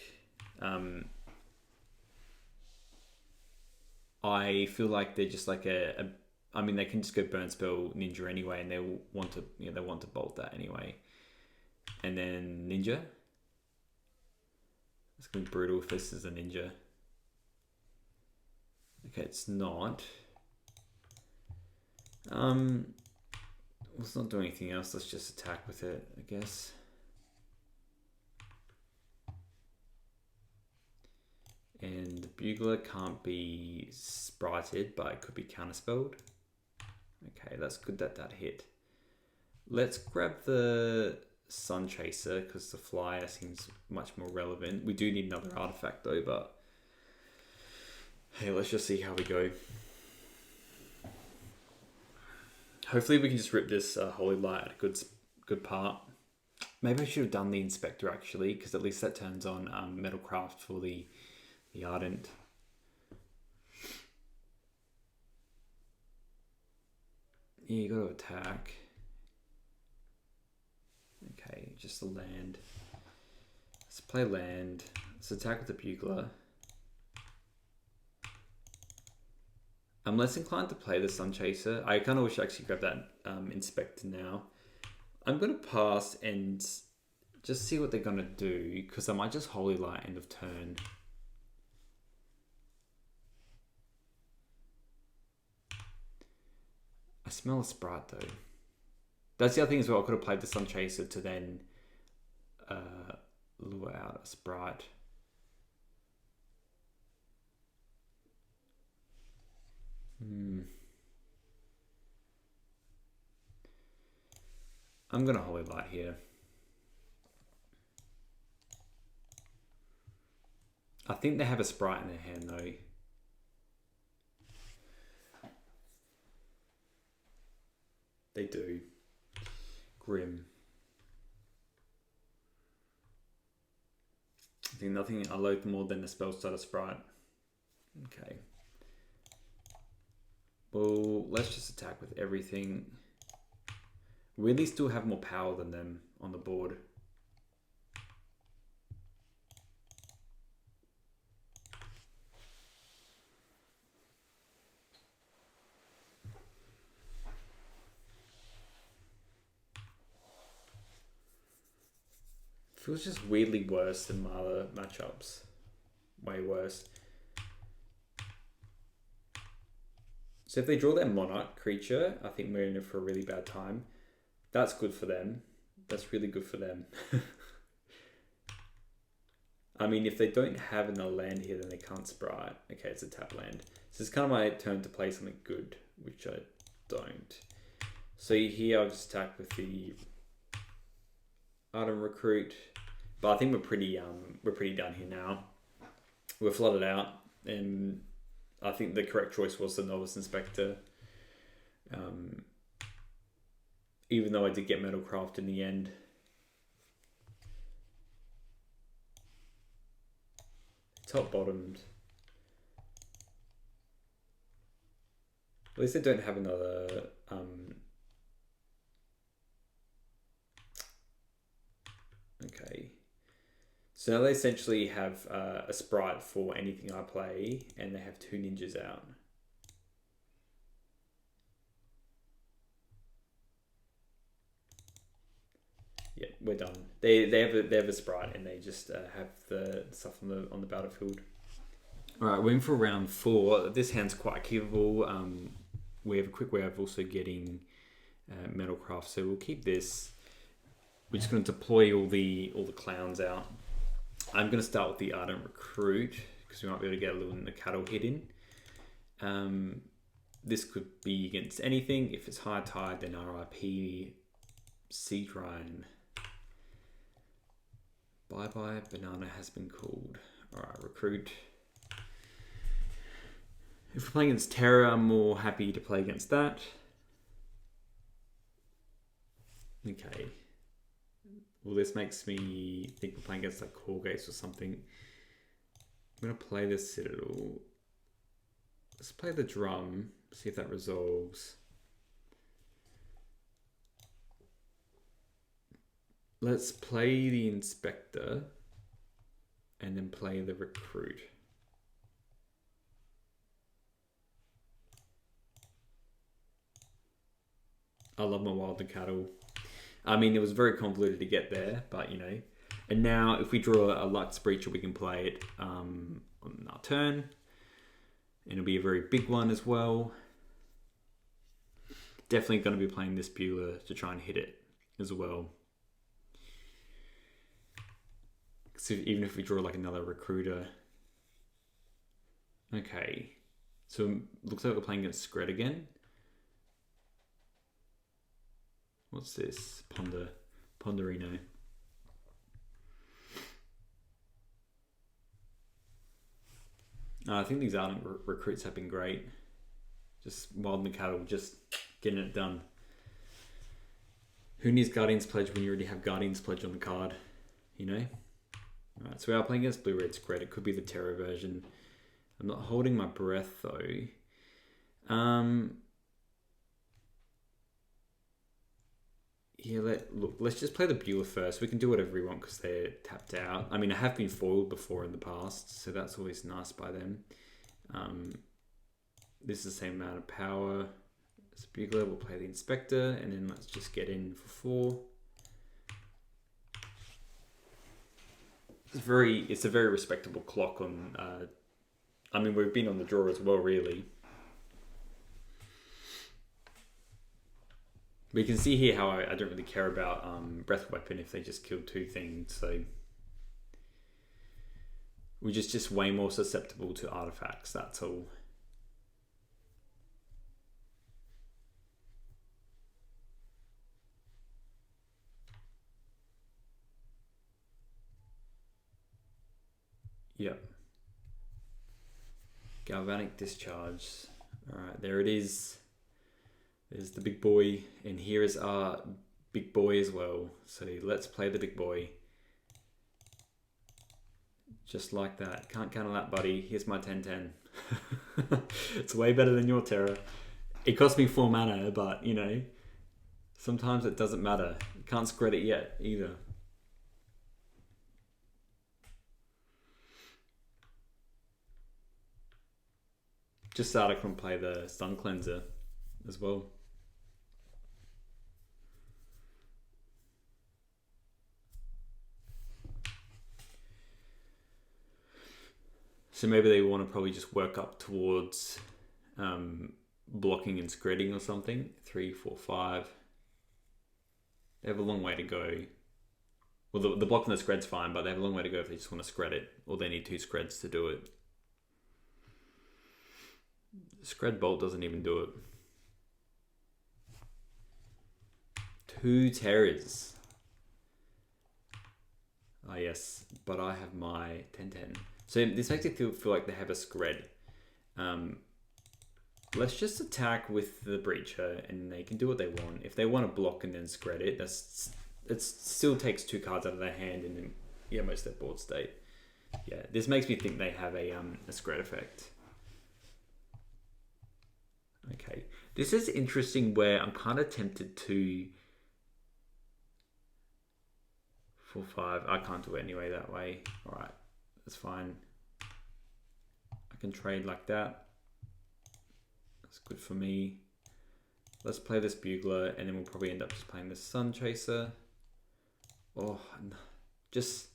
I feel like they're just like I mean, they can just go burn spell ninja anyway, and they want to, they want to bolt that anyway. And then ninja. It's gonna be brutal if this is a ninja. Okay, it's not. Let's not do anything else. Let's just attack with it, I guess. And the bugler can't be sprited, but it could be counterspelled. Okay, that's good that that hit. Let's grab the Sun Chaser because the flyer seems much more relevant. We do need another artifact though, but hey, let's just see how we go. Hopefully we can just rip this Holy Light at a good part. Maybe I should have done the Inspector actually, because at least that turns on Metalcraft for the Ardent. Yeah, you got to attack. Okay, just the land. Let's play land. Let's attack with the bugler. I'm less inclined to play the Sun Chaser. I kind of wish I actually grabbed that Inspector now. I'm going to pass and just see what they're going to do, because I might just Holy Light end of turn. I smell a Sprite though. That's the other thing as well. I could have played the Sun Chaser to then lure out a Sprite. I'm going to Holy Light here. I think they have a Sprite in their hand though. They do. Grim. I think nothing I loathe more than a spell starter Sprite. Okay. Well, let's just attack with everything. Really still have more power than them on the board. Feels just weirdly worse than my other matchups. Way worse. So if they draw their Monarch creature, I think we're in it for a really bad time. That's good for them. That's really good for them. I mean, if they don't have another land here, then they can't Sprite. Okay, it's a tap land. So it's kind of my turn to play something good, which I don't. So here I'll just attack with the Ardent Recruit. But I think we're pretty done here now. We're flooded out, and I think the correct choice was the Novice Inspector. Even though I did get Metalcraft in the end. Top bottomed. At least they don't have another okay. So now they essentially have a Sprite for anything I play, and they have 2 ninjas out. Yeah, we're done. They have a Sprite, and they just have the stuff on the battlefield. All right, we're in for round 4. This hand's quite keepable. We have a quick way of also getting Metalcraft, so we'll keep this. We're just going to deploy all the clowns out. I'm going to start with the Ardent Recruit because we might be able to get a little in the cattle hit in. This could be against anything. If it's high tide, then RIP Siege Rhine. Bye bye banana has been called. Alright, Recruit. If we're playing against Terror, I'm more happy to play against that. Okay. Well, this makes me think we're playing against like core gates or something. I'm gonna play the Citadel. Let's play the drum, see if that resolves. Let's play the Inspector and then play the Recruit. I love my Wilder Cattle. I mean, it was very convoluted to get there, but you know. And now, if we draw a Lux Breacher, we can play it on our turn. And it'll be a very big one as well. Definitely going to be playing this Beulah to try and hit it as well. So even if we draw like another Recruiter. Okay. So it looks like we're playing against Scred again. What's this? Ponderino. I think these Ardent recruits have been great. Just Wild and Cattle, just getting it done. Who needs Guardian's Pledge when you already have Guardian's Pledge on the card? You know? Alright, so we are playing against Blue-Red Scred. It could be the Terror version. I'm not holding my breath though. Yeah, let's just play the Beulah first. We can do whatever we want because they're tapped out. I mean, I have been foiled before in the past, so that's always nice by them. This is the same amount of power as Bugler. We'll play the Inspector, and then let's just get in for 4. It's a very respectable clock on. I mean, we've been on the draw as well, really. We can see here how I don't really care about Breath Weapon if they just kill 2 things, so we're just way more susceptible to artifacts, that's all. Yep. Galvanic Discharge. Alright, there it is. There's the big boy, and here is our big boy as well. So let's play the big boy. Just like that. Can't counter that, buddy. Here's my 10-10. It's way better than your Terror. It cost me 4 mana, but, you know, sometimes it doesn't matter. You can't Scred it yet, either. Just started to play the Sun Cleanser as well. So maybe they want to probably just work up towards blocking and Scredding or something. 3, 4, 5. They have a long way to go. Well, the block and the Scred's fine, but they have a long way to go if they just want to Scred it. Or they need 2 Screds to do it. Scred Bolt doesn't even do it. 2 Terrors. Ah, yes, but I have my 10-10. So this makes it feel like they have a Scred. Let's just attack with the Breacher and they can do what they want. If they want to block and then Scred it, it still takes 2 cards out of their hand and then, yeah, most of their board state. Yeah, this makes me think they have a Scred effect. Okay, this is interesting where I'm kind of tempted to 4-5. I can't do it anyway that way. All right, that's fine. I can trade like that. That's good for me. Let's play this Bugler, and then we'll probably end up just playing this Sun Chaser. Oh, just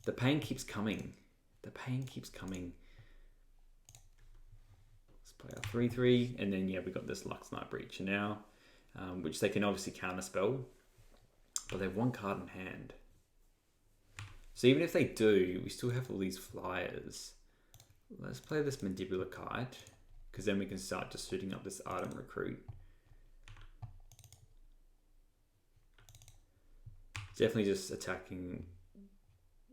the pain keeps coming. The pain keeps coming. Play our 3/3, and then yeah, we got this Luxknight Breacher now, which they can obviously counterspell, but they have 1 card in hand. So even if they do, we still have all these flyers. Let's play this Mandibular Kite, because then we can start just shooting up this Ardent Recruit. Definitely just attacking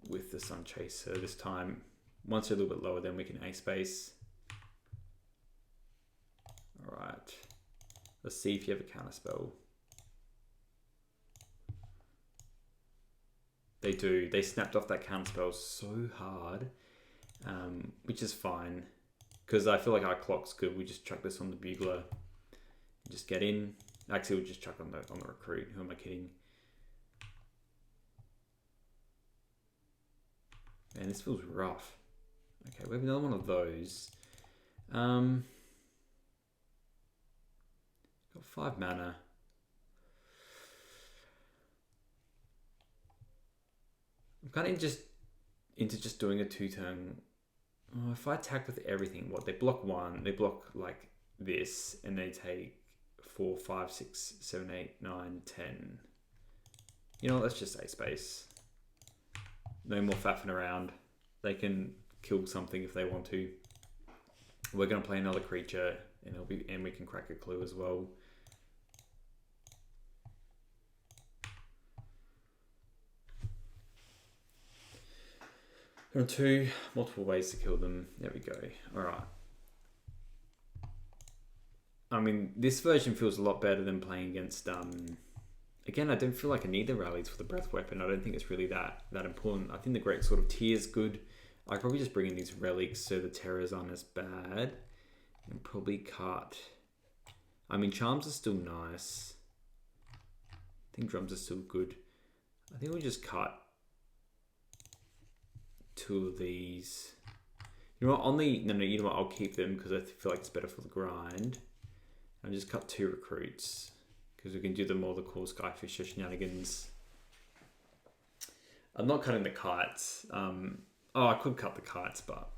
with the Sun Chaser this time. Once you're a little bit lower, then we can Ace Base. Alright, let's see if you have a counterspell. They do. They snapped off that counterspell so hard, which is fine. Because I feel like our clock's good. We just chuck this on the bugler. Just get in. Actually, we'll just chuck on the recruit. Who am I kidding? Man, this feels rough. Okay, we have another one of those. Got 5 mana. I'm kind of into just doing a 2-turn. Oh, if I attack with everything, what? They block 1, they block like this, and they take 4, 5, 6, 7, 8, 9, 10. You know what, let's just say space. No more faffing around. They can kill something if they want to. We're going to play another creature, and we can crack a clue as well. There are 2 multiple ways to kill them. There we go. All right. I mean, this version feels a lot better than playing against. Again, I don't feel like I need the rallies for the breath weapon. I don't think it's really that important. I think the great sort of tier is good. I'd probably just bring in these relics so the terrors aren't as bad. And probably cut. I mean, charms are still nice. I think drums are still good. I think we'll just cut 2 of these. You know what? No, you know what? I'll keep them because I feel like it's better for the grind. And just cut 2 recruits because we can do them all the cool Skyfisher shenanigans. I'm not cutting the kites. I could cut the kites, but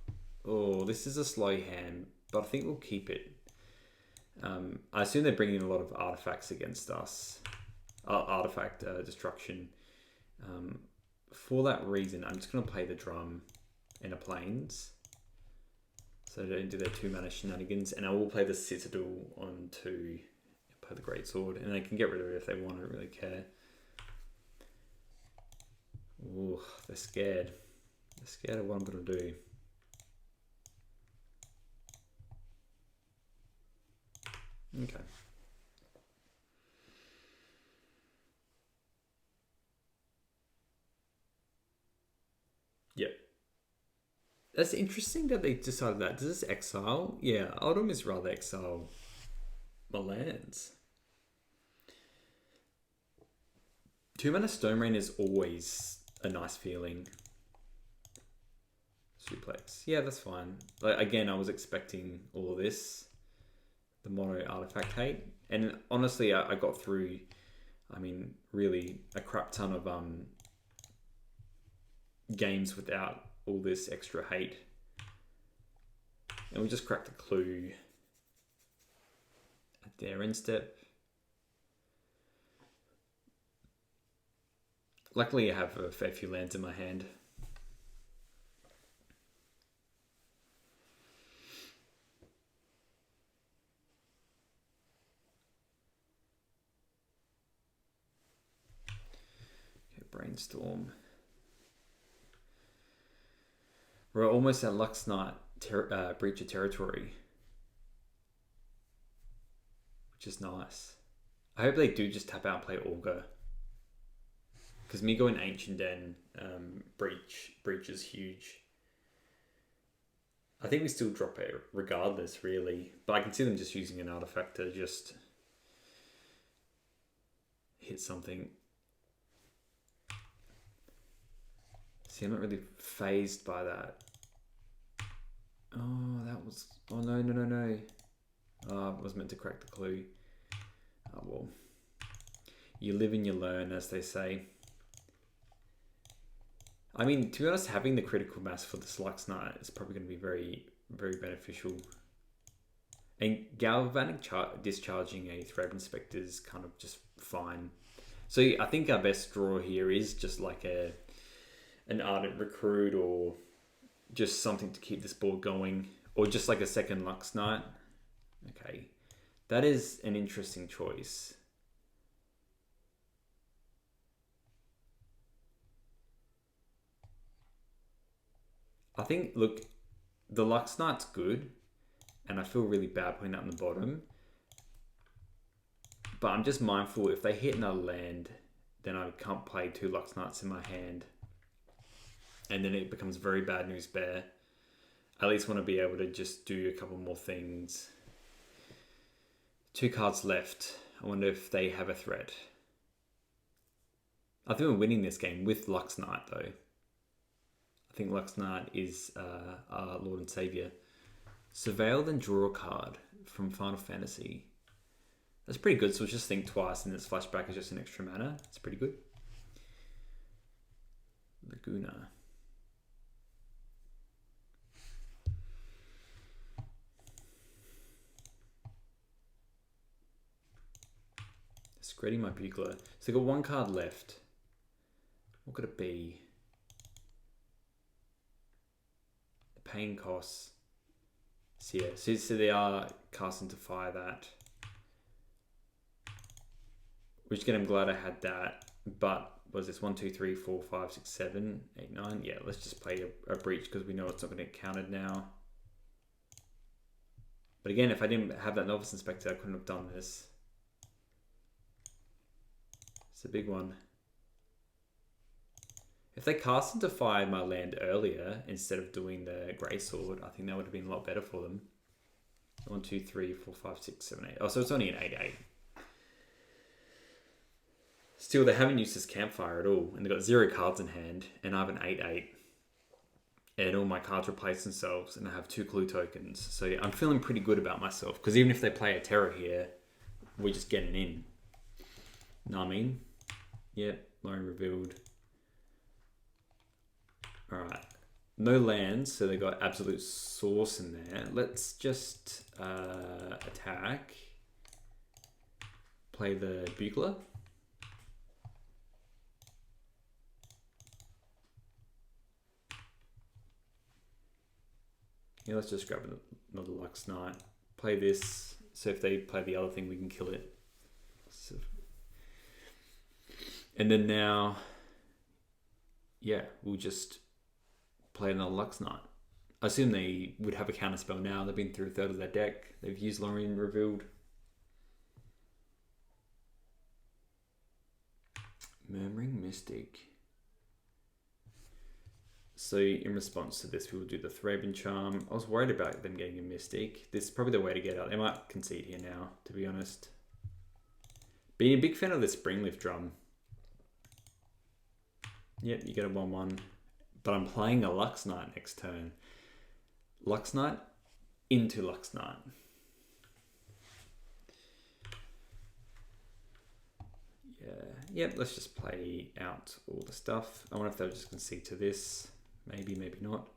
this is a slow hand. But I think we'll keep it. I assume they're bringing a lot of artifacts against us. Artifact destruction. For that reason, I'm just going to play the drum and a plains. So they don't do their 2 mana shenanigans. And I will play the Citadel on 2. Play the Greatsword. And they can get rid of it if they want. I don't really care. Ooh, they're scared. They're scared of what I'm going to do. Okay. Yep. That's interesting that they decided that. Does this exile? Yeah, I'd almost rather exile my lands. 2 mana Stone Rain is always a nice feeling. Suplex. Yeah, that's fine. Like, again, I was expecting all of this. The mono artifact hate. And honestly, I got through, I mean, really a crap ton of games without all this extra hate. And we just cracked a clue at their end step. Luckily, I have a fair few lands in my hand. Okay, brainstorm. We're almost at Luxknight breach of territory, which is nice. I hope they do just tap out and play Augur. Because me going Ancient Den breach is huge. I think we still drop it regardless, really. But I can see them just using an artifact to just hit something. See, I'm not really phased by that. Oh, that was... Oh, no. I was meant to crack the clue. Oh, well. You live and you learn, as they say. I mean, to be honest, having the critical mass for this Luxknight is probably going to be very, very beneficial. And Galvanic discharging a Thread Inspector is kind of just fine. So I think our best draw here is just like an Ardent Recruit or just something to keep this board going. Or just like a second Luxknight. Okay. That is an interesting choice. I think, look, the Luxknight's good, and I feel really bad putting that on the bottom. But I'm just mindful, if they hit another land, then I can't play 2 Luxknights in my hand. and then it becomes very bad news bear. I at least want to be able to just do a couple more things. 2 cards left. I wonder if they have a threat. I think we're winning this game with Luxknight though. I think Luxknight is our Lord and Savior. Surveil, then draw a card from Final Fantasy. That's pretty good, so just think twice and its flashback is just an extra mana. It's pretty good. Laguna. Discreting my Bugler. So I've got 1 card left. What could it be? The pain costs. So yeah, so they are casting to fire that. Which again, I'm glad I had that. But was this 1, 2, 3, 4, 5, 6, 7, 8, 9? Yeah, let's just play a breach because we know it's not going to get countered now. But again, if I didn't have that Novice Inspector, I couldn't have done this. It's a big one. If they cast into fire my land earlier instead of doing the Grey Sword, I think that would have been a lot better for them. 1, 2, 3, 4, 5, 6, 7, 8. Oh, so it's only an 8/8. Still, they haven't used this campfire at all, and they've got 0 cards in hand, and I have an 8/8. And all my cards replace themselves, and I have 2 clue tokens. So yeah, I'm feeling pretty good about myself, because even if they play a terror here, we're just getting in. Know what I mean? Yep, Lone Revealed. Alright, no lands, so they got Absolute Source in there. Let's just attack. Play the Bugler. Yeah, let's just grab another Luxknight. Play this, so if they play the other thing, we can kill it. So, and then now, yeah, we'll just play another Luxknight. I assume they would have a counterspell now. They've been through a third of their deck. They've used Lorien Revealed. Murmuring Mystic. So in response to this, we will do the Thraben Charm. I was worried about them getting a Mystic. This is probably the way to get out. They might concede here now, to be honest. Being a big fan of the Springleaf Drum. Yep, you get a 1/1. But I'm playing a Luxknight next turn. Luxknight into Luxknight. Yeah, yep, let's just play out all the stuff. I wonder if they'll just concede to this. Maybe, maybe not.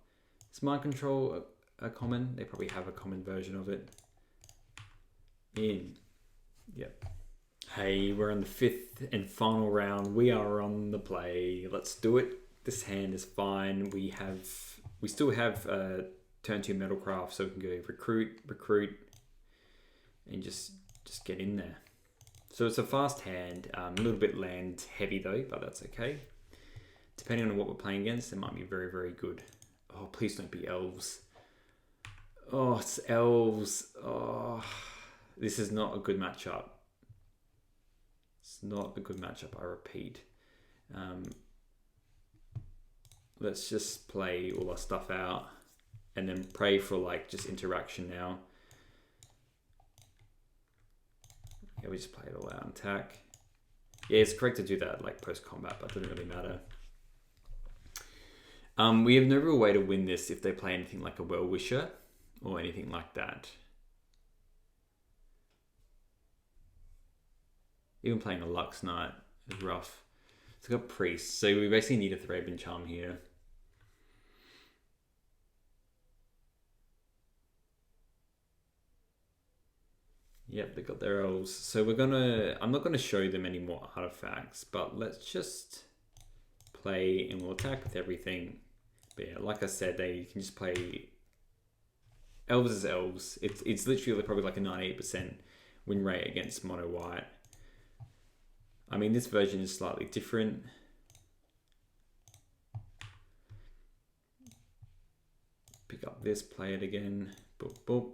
Is Mind Control a common? They probably have a common version of it. In. Yep. Hey, we're in the 5th and final round. We are on the play. Let's do it. This hand is fine. We still have turn 2 Metalcraft, so we can go recruit, and just get in there. So it's a fast hand, a little bit land heavy though, but that's okay. Depending on what we're playing against, it might be very, very good. Oh, please don't be Elves. Oh, it's Elves. Oh, this is not a good matchup. It's not a good matchup, I repeat. Let's just play all our stuff out and then pray for like just interaction now. Yeah, we just play it all out and attack. Yeah, it's correct to do that like post-combat, but it doesn't really matter. We have no real way to win this if they play anything like a Well-Wisher or anything like that. Even playing a Luxknight is rough. It's got Priest, so we basically need a Thraben Charm here. Yep, they got their Elves. So I'm not gonna show them any more artifacts, but let's just play and we'll attack with everything. But yeah, like I said, they can just play Elves as Elves. It's literally probably like a 98% win rate against Mono White. I mean, this version is slightly different. Pick up this, play it again. Boop, boop.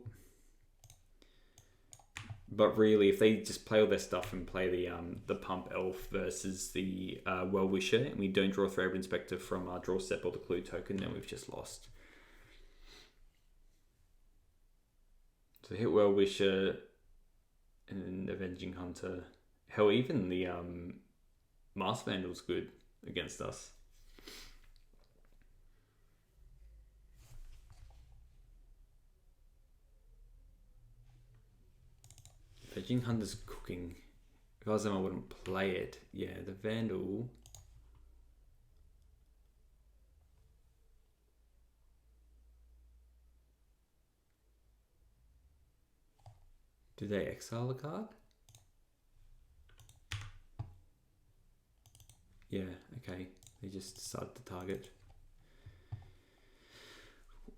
But really, if they just play all their stuff and play the pump elf versus the Well-Wisher, and we don't draw Thread Inspector from our draw step or the clue token, then we've just lost. So hit Well-Wisher and then Avenging Hunter. Hell, even the Mask Vandal's good against us. Avenging Hunter's cooking. If I was them, I wouldn't play it. Yeah, the Vandal. Did they exile a card? Yeah, okay. They just decided to target.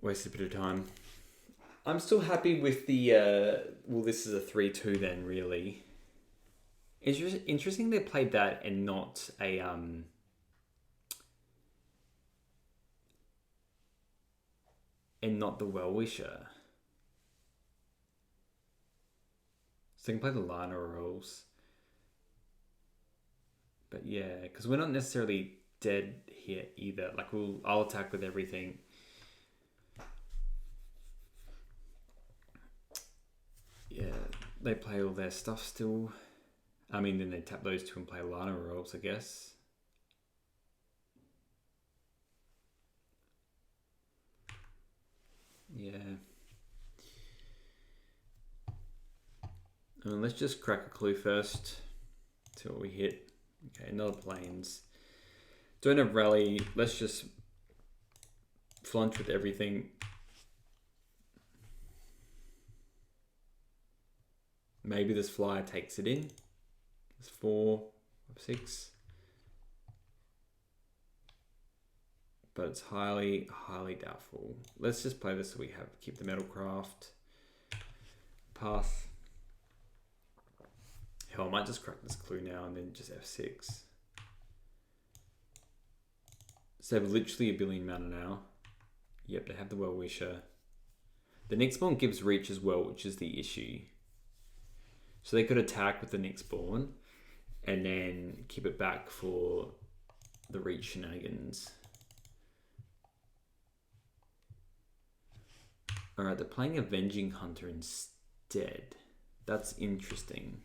Wasted a bit of time. I'm still happy with the... well, this is a 3-2 then, really. It's just interesting they played that and not a... and not the Well-Wisher. So they can play the Lana or Elves. But yeah, because we're not necessarily dead here either. Like, I'll attack with everything. Yeah, they play all their stuff still. I mean, then they tap those two and play Lana or Elves, I guess. Yeah. Let's just crack a clue first. See what we hit. Okay, another planes. Don't have rally. Let's just flunch with everything. Maybe this flyer takes it in. It's 4, 6. But it's highly, highly doubtful. Let's just play this so we keep the Metalcraft. Path. Hell, I might just crack this clue now and then just F6. So they have literally a billion mana now. Yep, they have the Well-Wisher. The Nyxborn gives reach as well, which is the issue. So they could attack with the Nyxborn and then keep it back for the reach shenanigans. Alright, they're playing Avenging Hunter instead. That's interesting.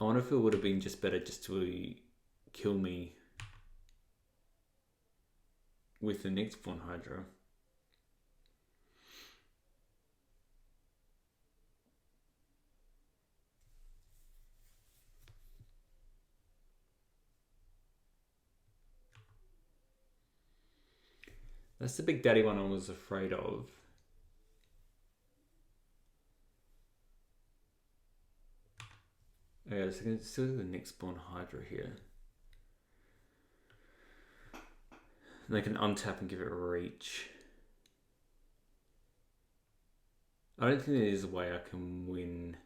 I wonder if it would have been just better just to kill me with the Nyxborn Hydra. That's the big daddy one I was afraid of. Yeah, so let's still do the Nyxborn Hydra here. And they can untap and give it reach. I don't think there is a way I can win.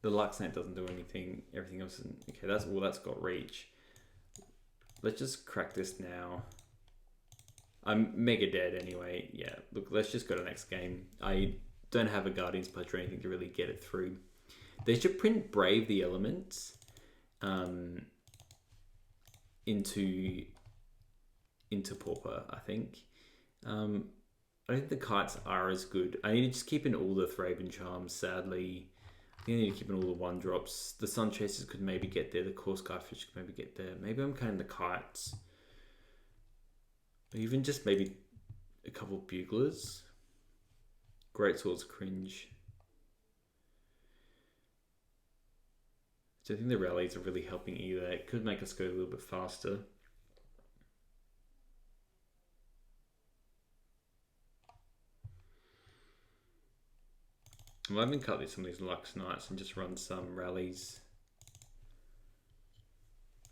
The Luxknight doesn't do anything. Everything else is... Okay, that's got reach. Let's just crack this now. I'm mega dead anyway. Yeah, look, let's just go to the next game. I don't have a Guardian's Pledge or anything to really get it through. They should print Brave the Elements into Pauper, I think. I don't think the kites are as good. I need to just keep in all the Thraben Charms, sadly. I think I need to keep in all the 1-drops. The Sun Chasers could maybe get there. The Core Skyfish could maybe get there. Maybe I'm kind of the kites. Or even just maybe a couple of Buglers. Great Swords cringe. So I think the rallies are really helping either. It could make us go a little bit faster. I might even cut some of these Luxknights and just run some rallies.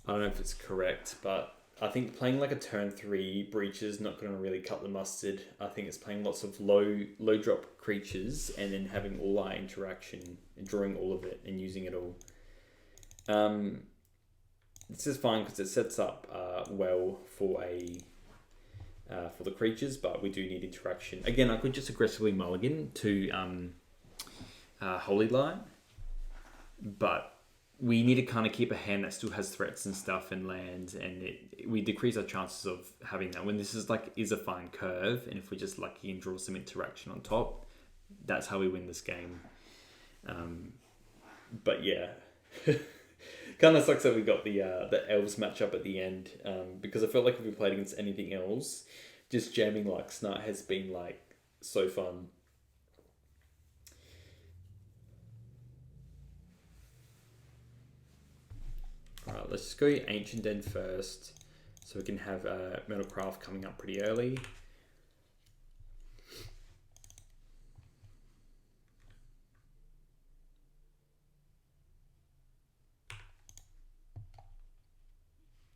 I don't know if it's correct, but I think playing like a turn 3 breach is not going to really cut the mustard. I think it's playing lots of low drop creatures and then having all our interaction and drawing all of it and using it all. This is fine because it sets up well for the creatures, but we do need interaction. Again, I could just aggressively mulligan to Holy Light, but we need to kind of keep a hand that still has threats and stuff and lands, and we decrease our chances of having that when this is a fine curve, and if we're just lucky and draw some interaction on top, that's how we win this game. But yeah, kind of sucks that we got the Elves matchup at the end, because I felt like if we played against anything else, just jamming Luxknight has been like so fun. Alright, let's just go Ancient Den first, so we can have Metalcraft coming up pretty early.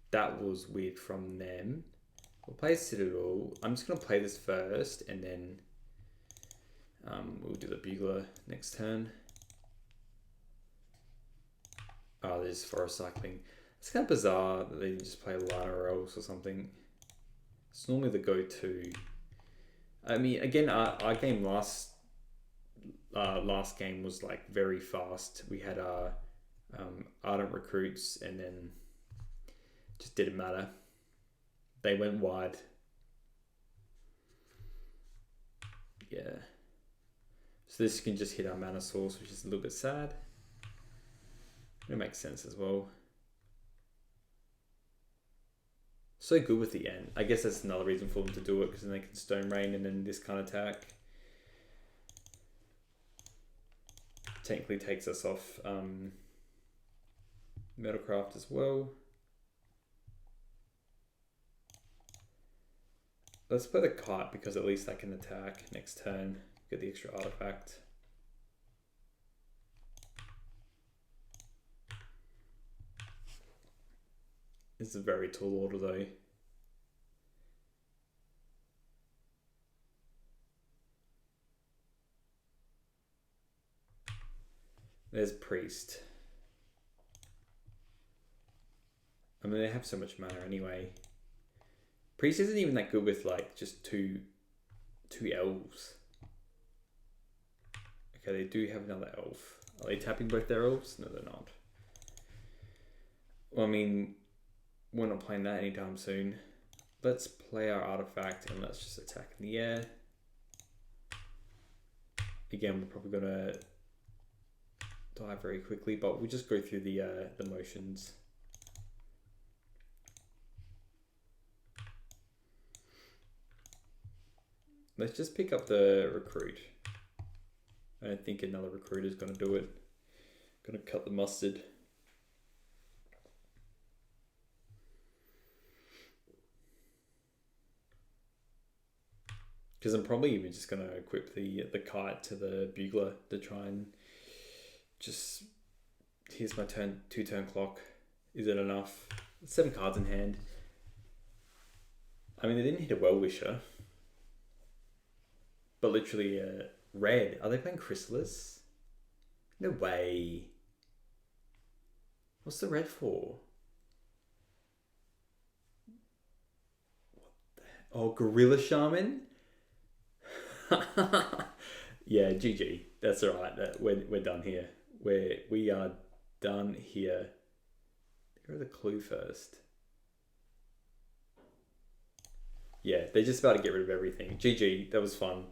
That was weird from them. We'll play Citadel. I'm just going to play this first, and then we'll do the Bugler next turn. Oh, there's Forest Cycling. It's kind of bizarre that they just play Lana Elves or something. It's normally the go-to. I mean, again, our game last game was like very fast. We had our Ardent Recruits, and then just didn't matter. They went wide. Yeah. So this can just hit our mana source, which is a little bit sad. It makes sense as well. So good with the end. I guess that's another reason for them to do it, because then they can Stone Rain and then this kind of attack. Technically takes us off Metalcraft as well. Let's play the Kite, because at least I can attack next turn. Get the extra artifact. This is a very tall order though. There's Priest. I mean, they have so much mana anyway. Priest isn't even that good with like just two elves. Okay, they do have another elf. Are they tapping both their elves? No, they're not. Well, I mean, we're not playing that anytime soon. Let's play our artifact and let's just attack in the air. Again, we're probably gonna die very quickly, but we'll just go through the motions. Let's just pick up the recruit. I don't think another recruit is going to do it. Going to cut the mustard. Because I'm probably even just going to equip the Kite to the Bugler to try and just... Here's my 2-turn clock. Is it enough? 7 cards in hand. I mean, they didn't hit a Well-Wisher. But literally, red. Are they playing Chrysalis? No way. What's the red for? What the heck? Oh, Gorilla Shaman? Yeah, GG. That's alright. We're done here. We are done here. Go to the clue first. Yeah, they're just about to get rid of everything. GG. That was fun.